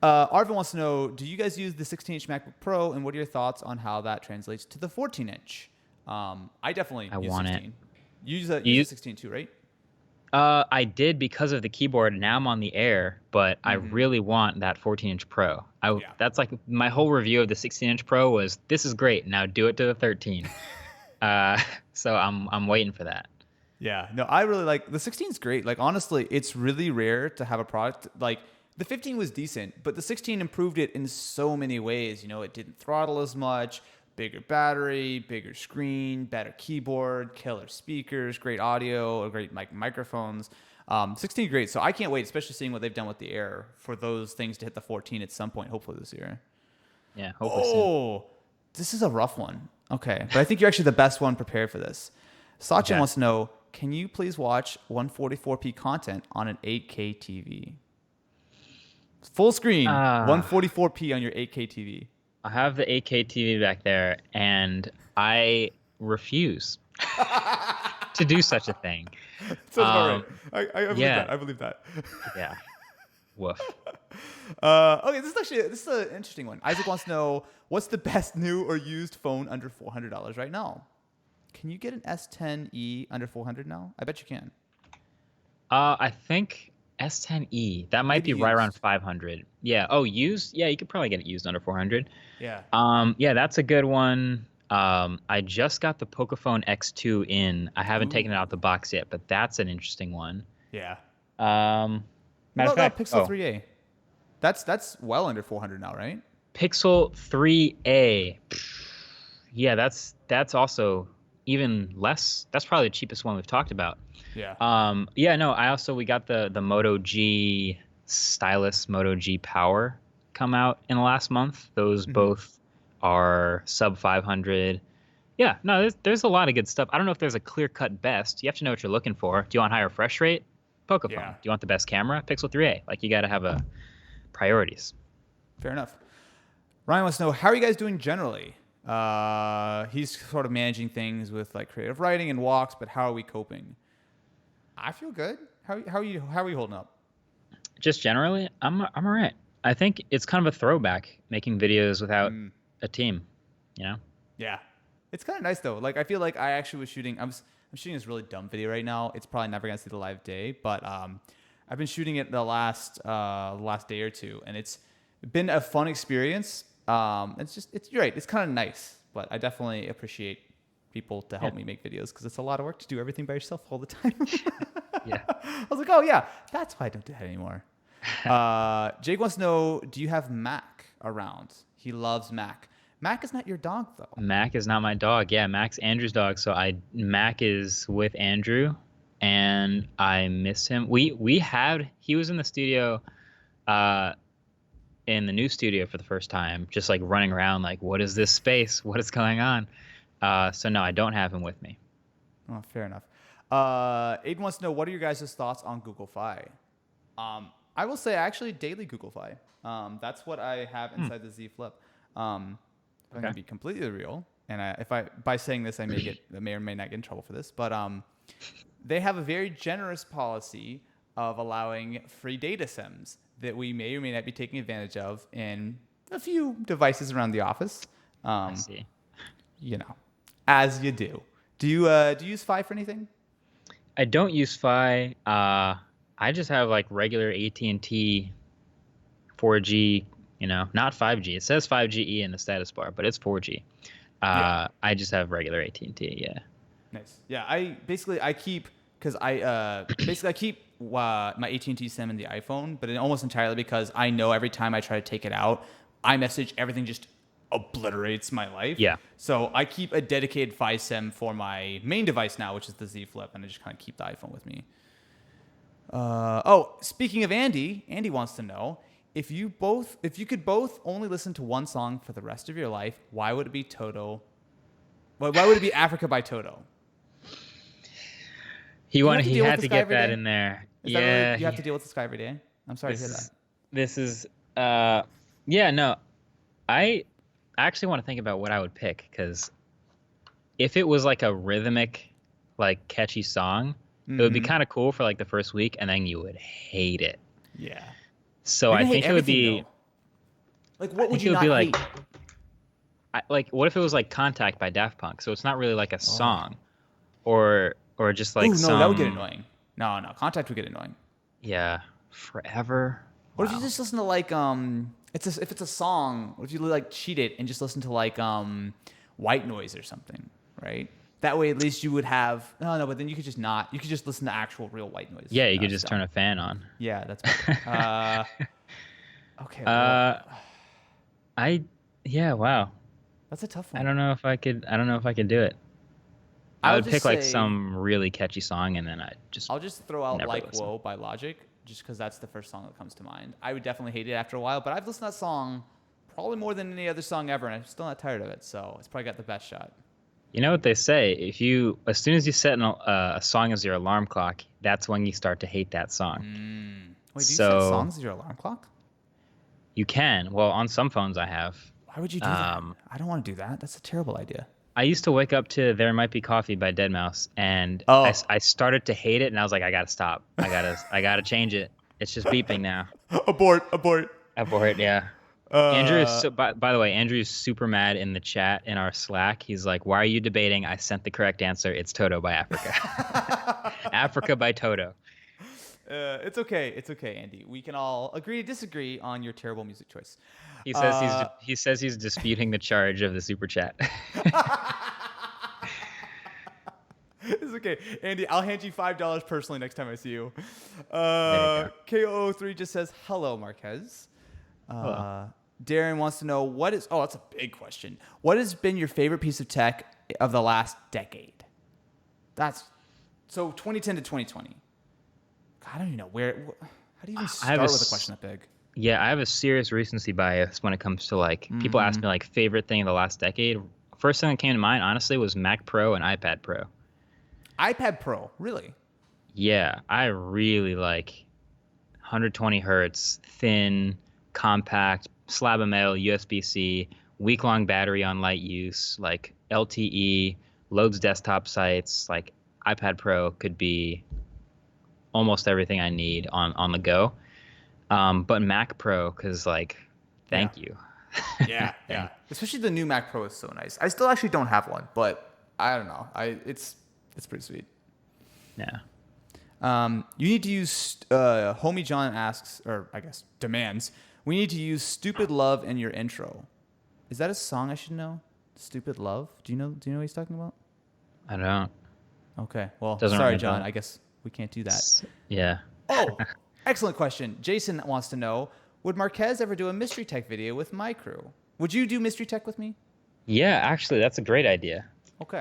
Arvin wants to know, do you guys use the 16-inch MacBook Pro, and what are your thoughts on how that translates to the 14-inch? I definitely use want 16. it. You use a 16 too, right? I did because of the keyboard. Now I'm on the Air, but I really want that 14-inch Pro. That's like my whole review of the 16-inch Pro was, this is great. Now do it to the 13. So I'm waiting for that. Yeah, no, I really like the 16 is great. Like, honestly, it's really rare to have a product like the 15 was decent, but the 16 improved it in so many ways. You know, it didn't throttle as much, bigger battery, bigger screen, better keyboard, killer speakers, great audio, great microphones. 16 great. So I can't wait, especially seeing what they've done with the Air for those things to hit the 14 at some point, hopefully this year. Yeah, hopefully soon. This is a rough one. Okay, but I think you're actually the best one prepared for this. Sachin wants to know, can you please watch 144p content on an 8K TV? Full screen, 144p on your 8K TV. I have the 8K TV back there, and I refuse to do such a thing. So right. I believe that. I believe that. Yeah. Woof. Okay, this is an interesting one. Isaac wants to know, what's the best new or used phone under $400 right now? Can you get an S10e under 400 now? I bet you can. I think S10e. That might be right around 500. Yeah. Oh, used? Yeah, you could probably get it used under 400. Yeah. Yeah, that's a good one. I just got the Pocophone X2 in. I haven't taken it out the box yet, but that's an interesting one. Yeah. Matter of fact, Pixel 3a. That's well under 400 now, right? Pixel 3a. Yeah, that's also even less. That's probably the cheapest one we've talked about. Yeah. Yeah, no, we got the Moto G Stylus Moto G Power come out in the last month. Those both are sub 500. Yeah, no, there's a lot of good stuff. I don't know if there's a clear-cut best. You have to know what you're looking for. Do you want higher refresh rate? Pocophone. Yeah. Do you want the best camera? Pixel 3a. Like, you got to have priorities. Fair enough. Ryan wants to know, how are you guys doing generally? He's sort of managing things with like creative writing and walks, but how are we coping? I feel good. How are you holding up? Just generally, I'm all right. I think it's kind of a throwback making videos without a team, you know? Yeah, it's kind of nice though. Like I feel like I actually was shooting. I'm shooting this really dumb video right now. It's probably never gonna see the live day, but I've been shooting it the last day or two, and it's been a fun experience. You're right. It's kind of nice, but I definitely appreciate people to help me make videos because it's a lot of work to do everything by yourself all the time. Yeah. I was like, oh yeah, that's why I don't do that anymore. Jake wants to know, do you have Mac around? He loves Mac. Mac is not your dog though. Mac is not my dog. Yeah, Mac's Andrew's dog. So Mac is with Andrew, and I miss him. He was in the studio, in the new studio for the first time, just like running around, like, what is this space? What is going on? So no, I don't have him with me. Oh, fair enough. Aiden wants to know, what are your guys' thoughts on Google Fi? I will say I actually daily Google Fi. That's what I have inside the Z Flip. If I'm gonna be completely real, and by saying this I may or may not get in trouble for this, but they have a very generous policy of allowing free data SIMs that we may or may not be taking advantage of in a few devices around the office. I see. You know, as you do. Do you use Fi for anything? I don't use Fi. I just have like regular AT&T 4G, not 5G. It says 5GE in the status bar, but it's 4G. I just have regular AT&T. Yeah. Nice. Yeah. I keep my AT&T SIM in the iPhone, but almost entirely because I know every time I try to take it out, iMessage, everything just obliterates my life. Yeah. So I keep a dedicated Fi SIM for my main device now, which is the Z Flip, and I just kind of keep the iPhone with me. Speaking of Andy wants to know, if you could both only listen to one song for the rest of your life, why would it be Toto? Why would it be Africa by Toto? He had to get that in there. You have to deal with this guy every day? I'm sorry to hear that. This is no. I actually want to think about what I would pick, because if it was like a rhythmic, like catchy song, it would be kind of cool for like the first week, and then you would hate it. Yeah. So I think it would be though. Like, what would you not hate? What if it was like Contact by Daft Punk? So it's not really like a song, or just like that would get annoying. No, Contact would get annoying. Yeah, Forever. What if you just listen to like if it's a song, what if you like cheat it and just listen to like White Noise or something, right? That way at least you would have but then you could just listen to actual real white noise. Yeah, you could just turn a fan on. Yeah, that's better. Okay. Wow. That's a tough one. I don't know if I could do it. I would pick like some really catchy song, and then I'll just throw out Like Whoa by Logic, just because that's the first song that comes to mind. I would definitely hate it after a while, but I've listened to that song probably more than any other song ever, and I'm still not tired of it, so it's probably got the best shot. You know what they say? As soon as you set a song as your alarm clock, that's when you start to hate that song. Wait, do you set songs as your alarm clock? You can. Well, on some phones I have. Why would you do that? I don't want to do that. That's a terrible idea. I used to wake up to There Might Be Coffee by Deadmau5, and I started to hate it, and I was like, I gotta stop. I gotta change it. It's just beeping now. Abort. Yeah. Andrew by the way, Andrew's super mad in the chat in our Slack. He's like, "Why are you debating? I sent the correct answer. It's Toto by Africa." Africa by Toto. It's okay, Andy. We can all agree to disagree on your terrible music choice. He says he's disputing the charge of the super chat. It's okay, Andy. I'll hand you $5 personally next time I see you. KO03 just says hello, Marquez. Hello. Darren wants to know that's a big question. What has been your favorite piece of tech of the last decade? That's so 2010 to 2020. God, I don't even know how do you even start with a question that big? Yeah, I have a serious recency bias when it comes to like people ask me like favorite thing of the last decade. First thing that came to mind, honestly, was Mac Pro and iPad Pro. iPad Pro, really? Yeah, I really like 120 hertz, thin, compact, slab of metal, USB-C week-long battery on light use, like LTE, loads desktop sites, like iPad Pro could be almost everything I need on the go. But Mac Pro, because like, Yeah. thank you. Yeah, yeah. Especially the new Mac Pro is so nice. I still actually don't have one, but I don't know. It's pretty sweet. Yeah. You need to use. Homie John asks, or I guess demands. We need to use "Stupid Love" in your intro. Is that a song I should know? "Stupid Love." Do you know? Do you know what he's talking about? I don't. Okay. Well, Doesn't ring sorry, a John. bell. I guess we can't do that. Yeah. Oh, excellent question. Jason wants to know: would Marquez ever do a mystery tech video with my crew? Would you do mystery tech with me? Yeah, actually, that's a great idea. Okay.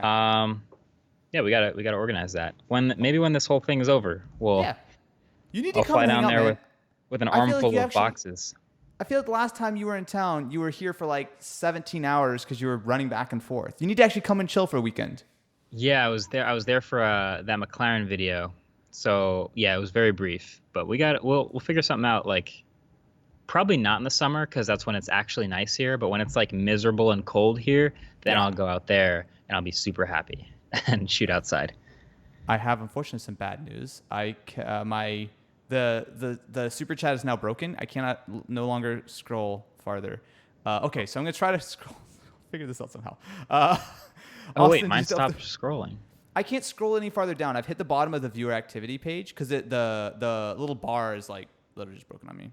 Yeah, we gotta organize that. Maybe when this whole thing is over, Yeah. You need to I'll come fly and hang down out, there man. with an I feel like armful you of actually. boxes. I feel like the last time you were in town, you were here for like 17 hours because you were running back and forth. You need to actually come and chill for a weekend. Yeah, I was there. I was there for that McLaren video. So yeah, it was very brief, but we'll figure something out. Like probably not in the summer because that's when it's actually nice here. But when it's like miserable and cold here, then Yeah. I'll go out there and I'll be super happy and shoot outside. I have unfortunately some bad news. My the super chat is now broken. I cannot no longer scroll farther. Okay, so I'm gonna try to scroll. Figure this out somehow. Oh wait, Austin, do you mine still have stopped scrolling. I can't scroll any farther down. I've hit the bottom of the viewer activity page because the little bar is like literally just broken on me.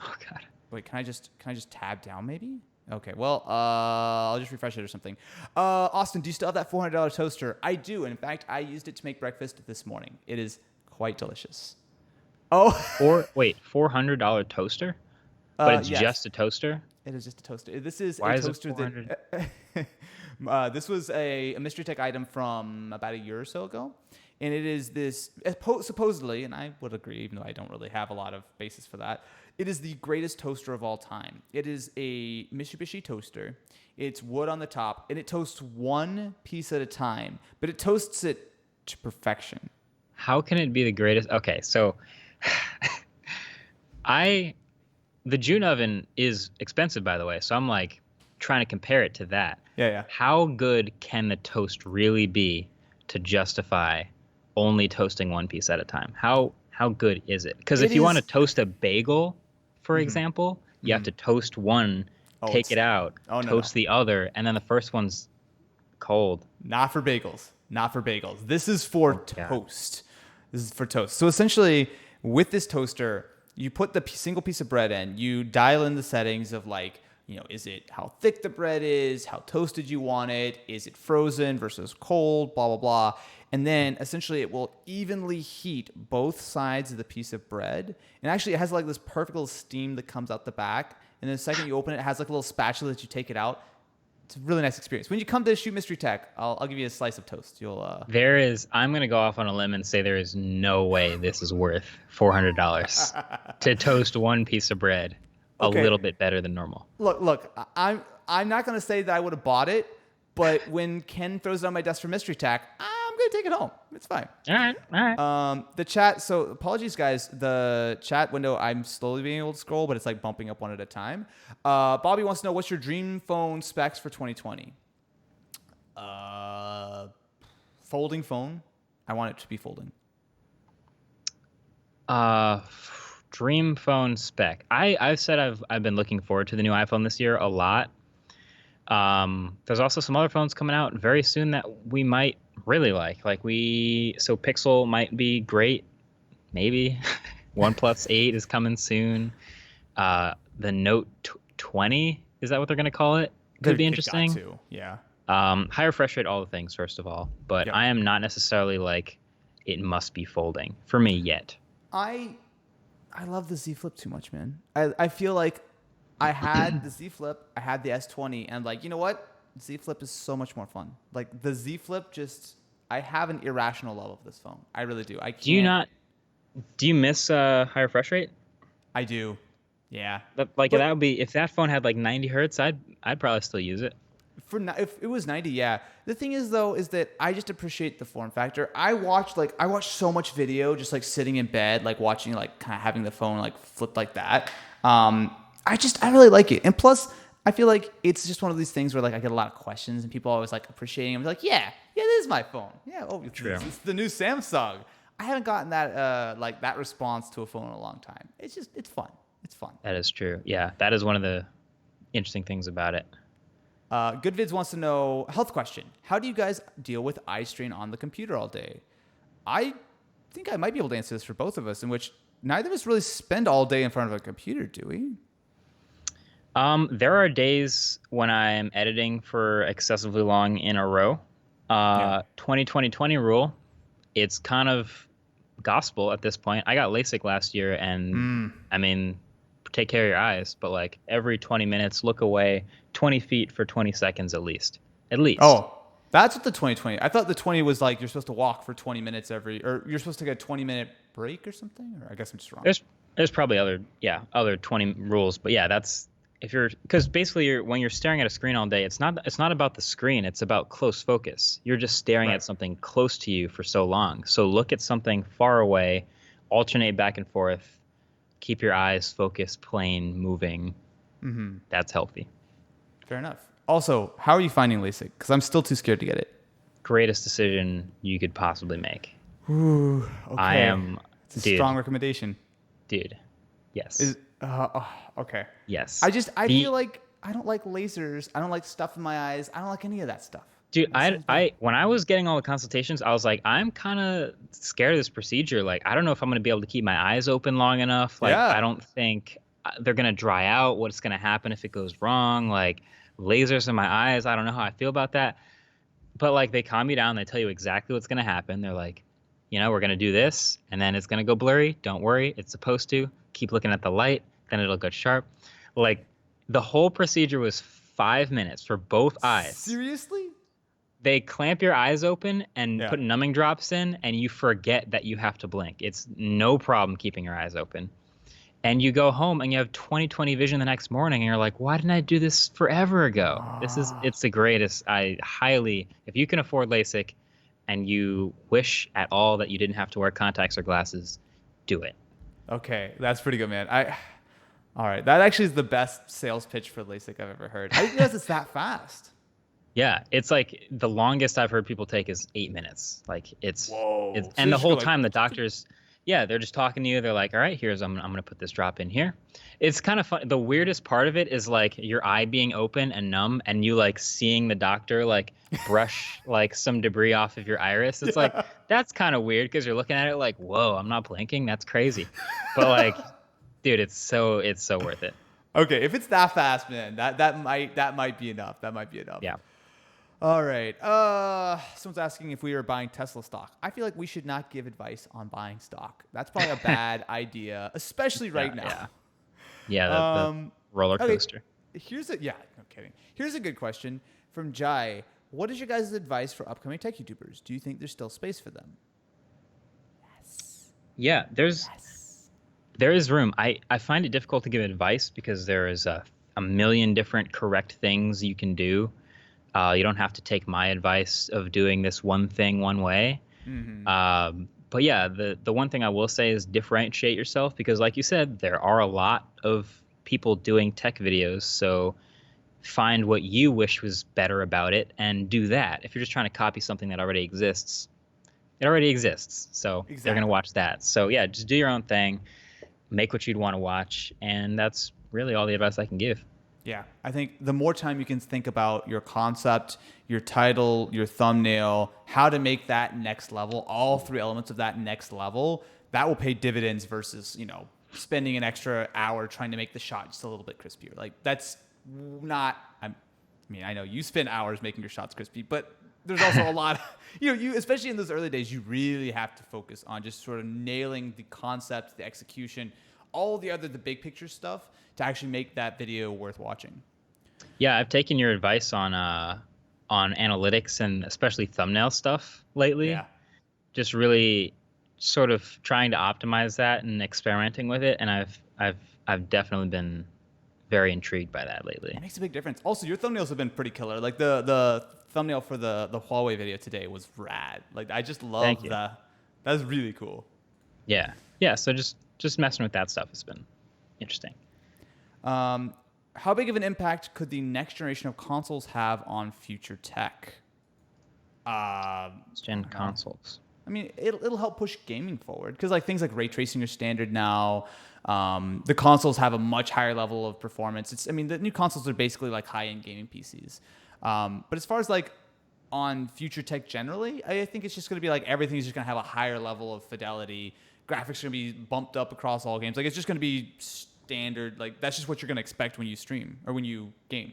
Oh god. Wait, can I just tab down maybe? Okay, well, I'll just refresh it or something. Austin, do you still have that $400 toaster? I do. And in fact, I used it to make breakfast this morning. It is quite delicious. Oh, $400 toaster, but it's yes, just a toaster. it is just a toaster. This is Why a is it toaster 400? that this was a mystery tech item from about a year or so ago. And it is this, supposedly, and I would agree, even though I don't really have a lot of basis for that, it is the greatest toaster of all time. It is a Mitsubishi toaster. It's wood on the top, and it toasts one piece at a time, but it toasts it to perfection. How can it be the greatest? Okay, so I the June oven is expensive, by the way. So I'm like trying to compare it to that. Yeah, yeah. How good can the toast really be to justify only toasting one piece at a time? How good is it? Because It if you want to is. toast a bagel, for example, you have to toast one, Oh, take it out, oh no, no. toast the other, and then the first one's cold. Not for bagels. Not for bagels. This is for God. toast. This is for toast. So essentially, with this toaster, you put the single piece of bread in. You dial in the settings of like, is it how thick the bread is, how toasted you want it, is it frozen versus cold, blah, blah, blah. And then essentially it will evenly heat both sides of the piece of bread. And actually it has like this perfect little steam that comes out the back. And then the second you open it, it has like a little spatula that you take it out. It's a really nice experience. When you come to Shoot Mystery Tech, I'll give you a slice of toast. I'm going to go off on a limb and say there is no way this is worth $400 to toast one piece of bread a Okay. little bit better than normal. Look. I'm not gonna say that I would have bought it, but when Ken throws it on my desk for Mystery Tech, I'm gonna take it home. It's fine. All right, all right. The chat. So apologies, guys. The chat window. I'm slowly being able to scroll, but it's like bumping up one at a time. Bobby wants to know what's your dream phone specs for 2020. Folding phone. I want it to be folding. Dream phone spec. I've said I've been looking forward to the new iPhone this year a lot. There's also some other phones coming out very soon that we might really like. So Pixel might be great, maybe. OnePlus 8 is coming soon. The Note 20, is that what they're gonna call it? Could be interesting. Got to. Yeah. High refresh rate, all the things, first of all. But Yep. I am not necessarily like it must be folding for me yet. I love the Z Flip too much, man. I feel like I had the Z Flip, I had the S20, and like, you know what? Z Flip is so much more fun. Like the Z Flip I have an irrational love of this phone. I really do. Do you miss high refresh rate? I do. Yeah. That would be, if that phone had like 90 hertz, I'd probably still use it. If it was 90, yeah. The thing is though, is that I just appreciate the form factor. I watched so much video just like sitting in bed, like watching, like kind of having the phone like flip like that. I really like it. And plus I feel like it's just one of these things where like I get a lot of questions and people always like appreciating. I'm like, yeah, this is my phone. Yeah, oh, True. it's the new Samsung. I haven't gotten that like that response to a phone in a long time. It's fun. It's fun. That is true. Yeah, that is one of the interesting things about it. Goodvids wants to know health question. How do you guys deal with eye strain on the computer all day? I think I might be able to answer this for both of us, in which neither of us really spend all day in front of a computer, do we? There are days when I'm editing for excessively long in a row. Yeah. 20-20-20 rule. It's kind of gospel at this point. I got LASIK last year, and I mean, take care of your eyes, but like every 20 minutes, look away 20 feet for 20 seconds at least. At least. Oh, that's what the 2020. I thought the 20 was like you're supposed to walk for 20 minutes or you're supposed to get a 20-minute break or something. Or I guess I'm just wrong. There's probably other 20 rules, but yeah, that's if you're because basically when you're staring at a screen all day, it's not about the screen, it's about close focus. You're just staring at something close to you for so long. So look at something far away, alternate back and forth, keep your eyes focused, plane, moving. That's healthy. Fair enough. Also, how are you finding LASIK? Because I'm still too scared to get it. Greatest decision you could possibly make. Ooh, okay. I am. It's a strong recommendation. Dude. Yes. Okay. Yes. I feel like I don't like lasers. I don't like stuff in my eyes. I don't like any of that stuff. Dude, I when I was getting all the consultations, I was like, I'm kind of scared of this procedure. Like, I don't know if I'm going to be able to keep my eyes open long enough. Like, I don't think they're going to dry out. What's going to happen if it goes wrong? Like, lasers in my eyes. I don't know how I feel about that. But like, they calm you down. They tell you exactly what's going to happen. They're like, we're going to do this, and then it's going to go blurry. Don't worry. It's supposed to. Keep looking at the light. Then it'll go sharp. Like, the whole procedure was 5 minutes for both eyes. Seriously? They clamp your eyes open and put numbing drops in, and you forget that you have to blink. It's no problem keeping your eyes open. And you go home and you have 20/20 vision the next morning, and you're like, why didn't I do this forever ago? It's the greatest. If you can afford LASIK and you wish at all that you didn't have to wear contacts or glasses, do it. Okay, that's pretty good, man. All right, that actually is the best sales pitch for LASIK I've ever heard. I didn't realize it's that fast. Yeah, it's like the longest I've heard people take is 8 minutes. Like Whoa. And the whole time the doctors, they're just talking to you. They're like, all right, I'm going to put this drop in here. It's kind of fun. The weirdest part of it is like your eye being open and numb and you like seeing the doctor like brush like some debris off of your iris. It's like, that's kind of weird because you're looking at it like, whoa, I'm not blinking. That's crazy. But like, dude, it's so worth it. Okay, if it's that fast, man, that might be enough. That might be enough. Yeah. All right. Someone's asking if we are buying Tesla stock. I feel like we should not give advice on buying stock. That's probably a bad idea, especially right now. Yeah, the roller coaster. Okay, no kidding. Here's a good question from Jai. What is your guys' advice for upcoming tech YouTubers? Do you think there's still space for them? Yes. Yeah, there is room. I find it difficult to give advice because there is a million different correct things you can do. You don't have to take my advice of doing this one thing one way. But yeah, the one thing I will say is differentiate yourself because like you said, there are a lot of people doing tech videos. So find what you wish was better about it and do that. If you're just trying to copy something that already exists, it already exists. So they're going to watch that. So yeah, just do your own thing, make what you'd want to watch. And that's really all the advice I can give. Yeah, I think the more time you can think about your concept, your title, your thumbnail, how to make that next level, all three elements of that next level, that will pay dividends versus, spending an extra hour trying to make the shot just a little bit crispier. Like that's not, I know you spend hours making your shots crispy, but there's also a lot, you especially in those early days, you really have to focus on just sort of nailing the concept, the execution, all the big picture stuff to actually make that video worth watching. Yeah, I've taken your advice on analytics and especially thumbnail stuff lately. Yeah. Just really sort of trying to optimize that and experimenting with it, and I've definitely been very intrigued by that lately. It makes a big difference. Also, your thumbnails have been pretty killer. Like the thumbnail for the Huawei video today was rad. Like I just love that. That was really cool. Yeah. So just messing with that stuff has been interesting. how big of an impact could the next generation of consoles have on future tech? Gen consoles. I mean, it'll help push gaming forward because like things like ray tracing are standard now. The consoles have a much higher level of performance. The new consoles are basically like high-end gaming PCs. But as far as like on future tech generally, I think it's just going to be like everything's just going to have a higher level of fidelity. Graphics are going to be bumped up across all games. Like it's just going to be standard. Like that's just what you're going to expect when you stream or when you game.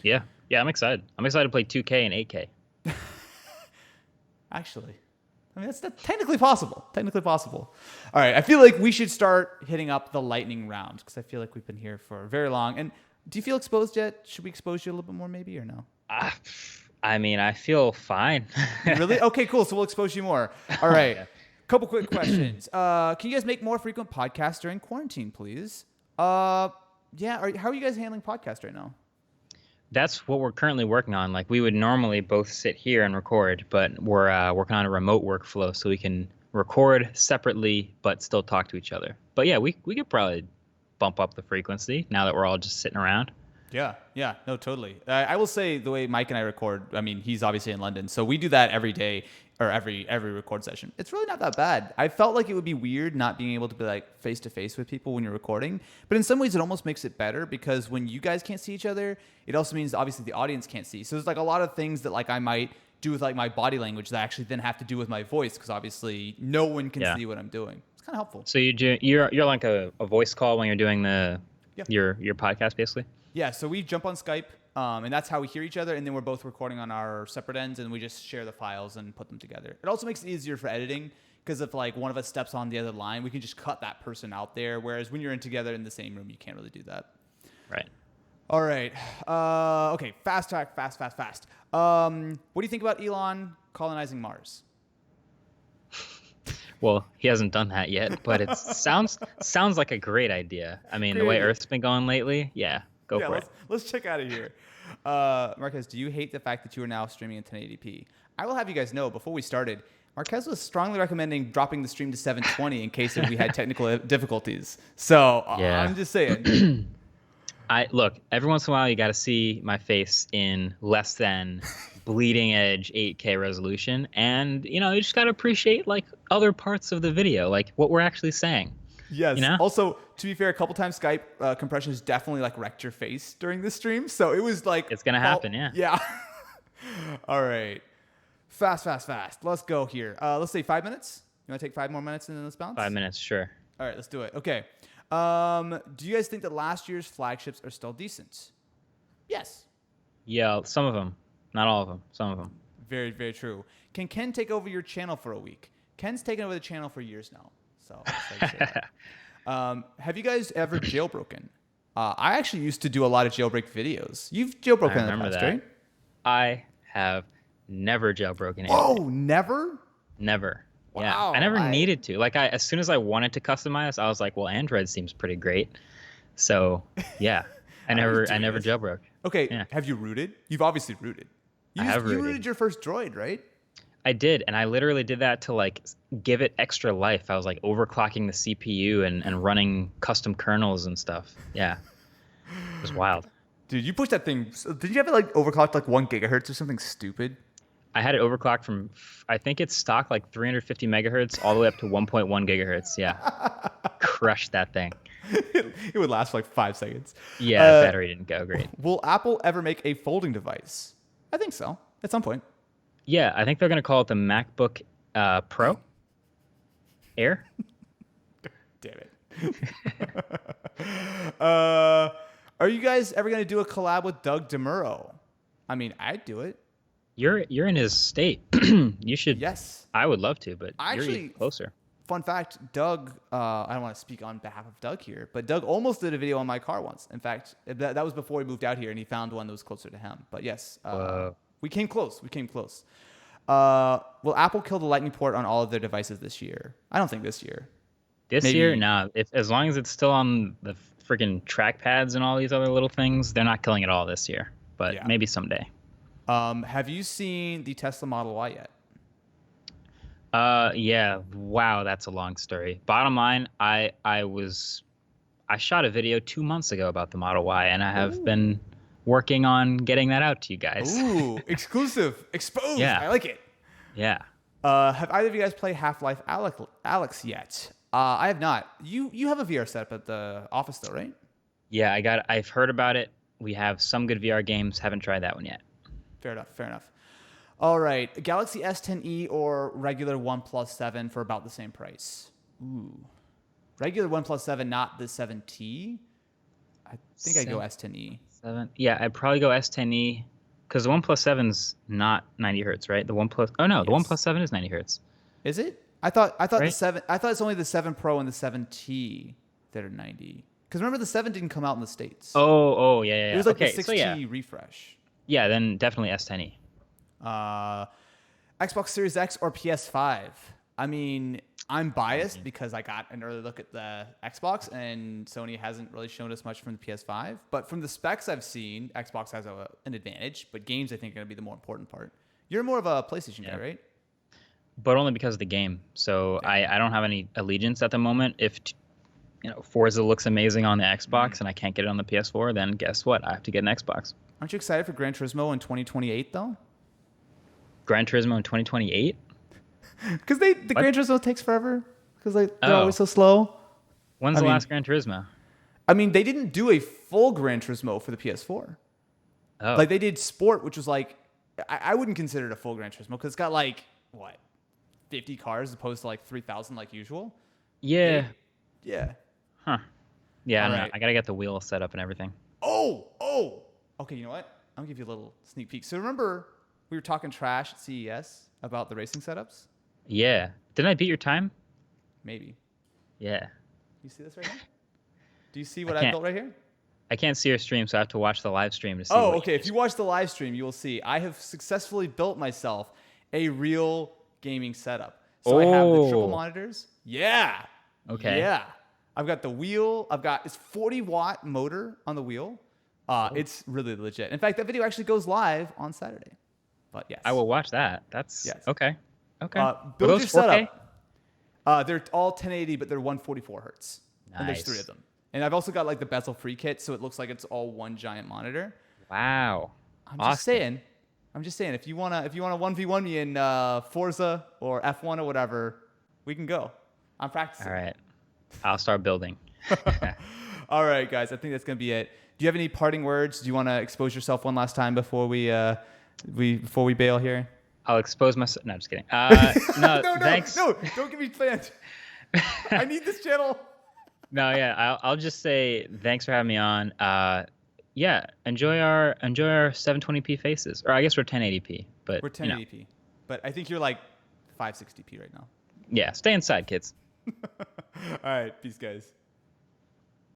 Yeah. I'm excited. I'm excited to play 2K and 8K. Actually, I mean, that's technically possible. Technically possible. All right. I feel like we should start hitting up the lightning round because I feel like we've been here for very long. And do you feel exposed yet? Should we expose you a little bit more maybe or no? I mean, I feel fine. Really? Okay, cool. So we'll expose you more. All right. Couple quick questions. Can you guys make more frequent podcasts during quarantine, please? Yeah. How are you guys handling podcasts right now? That's what we're currently working on. Like we would normally both sit here and record, but we're working on a remote workflow so we can record separately but still talk to each other. But yeah, we could probably bump up the frequency now that we're all just sitting around. Yeah, no, totally. I will say the way Mike and I record, I mean, he's obviously in London, so we do that every day or every record session. It's really not that bad. I felt like it would be weird not being able to be like face to face with people when you're recording, but in some ways it almost makes it better because when you guys can't see each other, it also means obviously the audience can't see. So there's like a lot of things that like I might do with like my body language that I actually then have to do with my voice because obviously no one can see what I'm doing. It's kind of helpful. So you're like a voice call when you're doing your podcast basically. Yeah, so we jump on Skype, and that's how we hear each other, and then we're both recording on our separate ends, and we just share the files and put them together. It also makes it easier for editing, because if like one of us steps on the other line, we can just cut that person out there, whereas when you're in together in the same room, you can't really do that. Right. All right. Okay, fast. What do you think about Elon colonizing Mars? Well, he hasn't done that yet, but it sounds like a great idea. I mean, the way Earth's been going lately, Go for it. Let's check out of here. Marquez, do you hate the fact that you are now streaming in 1080p? I will have you guys know, before we started, Marquez was strongly recommending dropping the stream to 720 in case we had technical difficulties. So I'm just saying. Look, every once in a while you got to see my face in less than bleeding edge 8K resolution. And, you just got to appreciate like other parts of the video, like what we're actually saying. Yes. Also, to be fair, a couple times Skype compression has definitely like wrecked your face during the stream. So it was like it's gonna happen. Yeah. All right. Fast. Let's go here. Let's say 5 minutes. You want to take 5 more minutes and then let's bounce? 5 minutes, sure. All right, let's do it. Okay. Do you guys think that last year's flagships are still decent? Yes. Yeah, some of them. Not all of them. Some of them. Very, very true. Can Ken take over your channel for a week? Ken's taken over the channel for years now. So have you guys ever jailbroken? I actually used to do a lot of jailbreak videos. You've jailbroken in the past, right? I have never jailbroken anything. Oh, never? Never. Wow. Yeah. I never needed to. Like as soon as I wanted to customize, I was like, well, Android seems pretty great. So yeah. I never jailbroke. Okay. Yeah. Have you rooted? You've obviously rooted. You rooted your first Droid, right? I did, and I literally did that to like give it extra life. I was like overclocking the CPU and running custom kernels and stuff. Yeah, it was wild. Dude, you pushed that thing. Did you have it like overclocked like 1 gigahertz or something stupid? I had it overclocked from, I think it's stock like 350 megahertz all the way up to 1.1 gigahertz. Yeah, crushed that thing. It would last for like 5 seconds. Yeah, the battery didn't go great. Will Apple ever make a folding device? I think so, at some point. Yeah, I think they're going to call it the MacBook Pro Air. Damn it. Are you guys ever going to do a collab with Doug DeMuro? I mean, I'd do it. You're in his state. You should. Yes. I would love to, but actually, you're even closer. Fun fact, Doug, I don't want to speak on behalf of Doug here, but Doug almost did a video on my car once. In fact, that was before he moved out here, and he found one that was closer to him. But yes, we came close. Will Apple kill the Lightning port on all of their devices this year? I don't think this year. Maybe. Year? No. As long as it's still on the freaking trackpads and all these other little things, they're not killing it all this year. But maybe someday. Have you seen the Tesla Model Y yet? Yeah. Wow, that's a long story. Bottom line, I I shot a video 2 months ago about the Model Y, and I have Ooh. been working on getting that out to you guys. Ooh, exclusive, exposed. Yeah. I like it. Yeah. Have either of you guys played Half-Life Alex yet? I have not. You have a VR setup at the office though, right? Yeah, I've heard about it. We have some good VR games. Haven't tried that one yet. Fair enough. Fair enough. All right, Galaxy S10e or regular OnePlus 7 for about the same price. Ooh, regular OnePlus 7, not the 7T. I think I go S10e. 7. Yeah, I'd probably go S10e because the OnePlus 7's not 90 hertz, right? The OnePlus. Oh no, the Yes. OnePlus 7 is 90 hertz. Is it? I thought the Right? 7. I thought it's only the 7 Pro and the 7T that are 90. Because remember the 7 didn't come out in the States. Oh, yeah, yeah. It was like okay, the 6T so yeah, refresh. yeah, then definitely S10e. Xbox Series X or PS5. I mean, I'm biased because I got an early look at the Xbox, and Sony hasn't really shown us much from the PS5. But from the specs I've seen, Xbox has an advantage. But games, I think, are going to be the more important part. You're more of a PlayStation guy, right? But only because of the game. So I don't have any allegiance at the moment. If Forza looks amazing on the Xbox and I can't get it on the PS4, then guess what? I have to get an Xbox. Aren't you excited for Gran Turismo in 2028 though? Gran Turismo in 2028? Because the Gran Turismo takes forever. Because they're Oh. always so slow. When's I the mean- last Gran Turismo? I mean, they didn't do a full Gran Turismo for the PS4. Oh, Like they did Sport, which was like, I wouldn't consider it a full Gran Turismo because it's got like what, 50 cars as opposed to like 3,000 like usual. yeah. Yeah. Huh. Yeah, I don't know. Alright. I gotta get the wheel set up and everything. Oh. Okay, you know what? I'm gonna give you a little sneak peek. So remember we were talking trash at CES about the racing setups? Yeah. Didn't I beat your time? Maybe. Yeah. You see this right here? Do you see what I can't. built right here? I can't see your stream, so I have to watch the live stream to see. Oh, what okay. If you watch the live stream, you will see I have successfully built myself a real gaming setup. So I have the triple Oh. monitors. Yeah. Okay. Yeah. I've got the wheel. It's 40-watt motor on the wheel. It's really legit. In fact, that video actually goes live on Saturday. But yes. I will watch that. That's Yes. okay. Okay. Are Build those your 4K? setup. They're all 1080, but they're 144 hertz. And there's Nice. 3 of them. And I've also got like the bezel-free kit, so it looks like it's all one giant monitor. Wow. I'm Awesome. just saying, if you wanna 1v1 me in Forza or F1 or whatever, we can go. I'm practicing. All right. I'll start building. All right, guys. I think that's gonna be it. Do you have any parting words? Do you want to expose yourself one last time before we bail here? I'll expose myself. No, just kidding. No, thanks. No, don't give me plans. I need this channel. No, yeah. I'll just say thanks for having me on. Yeah, enjoy our 720p faces, or I guess we're 1080p. But We're 1080p, but I think you're like 560p right now. yeah, stay inside, kids. All right, peace, guys.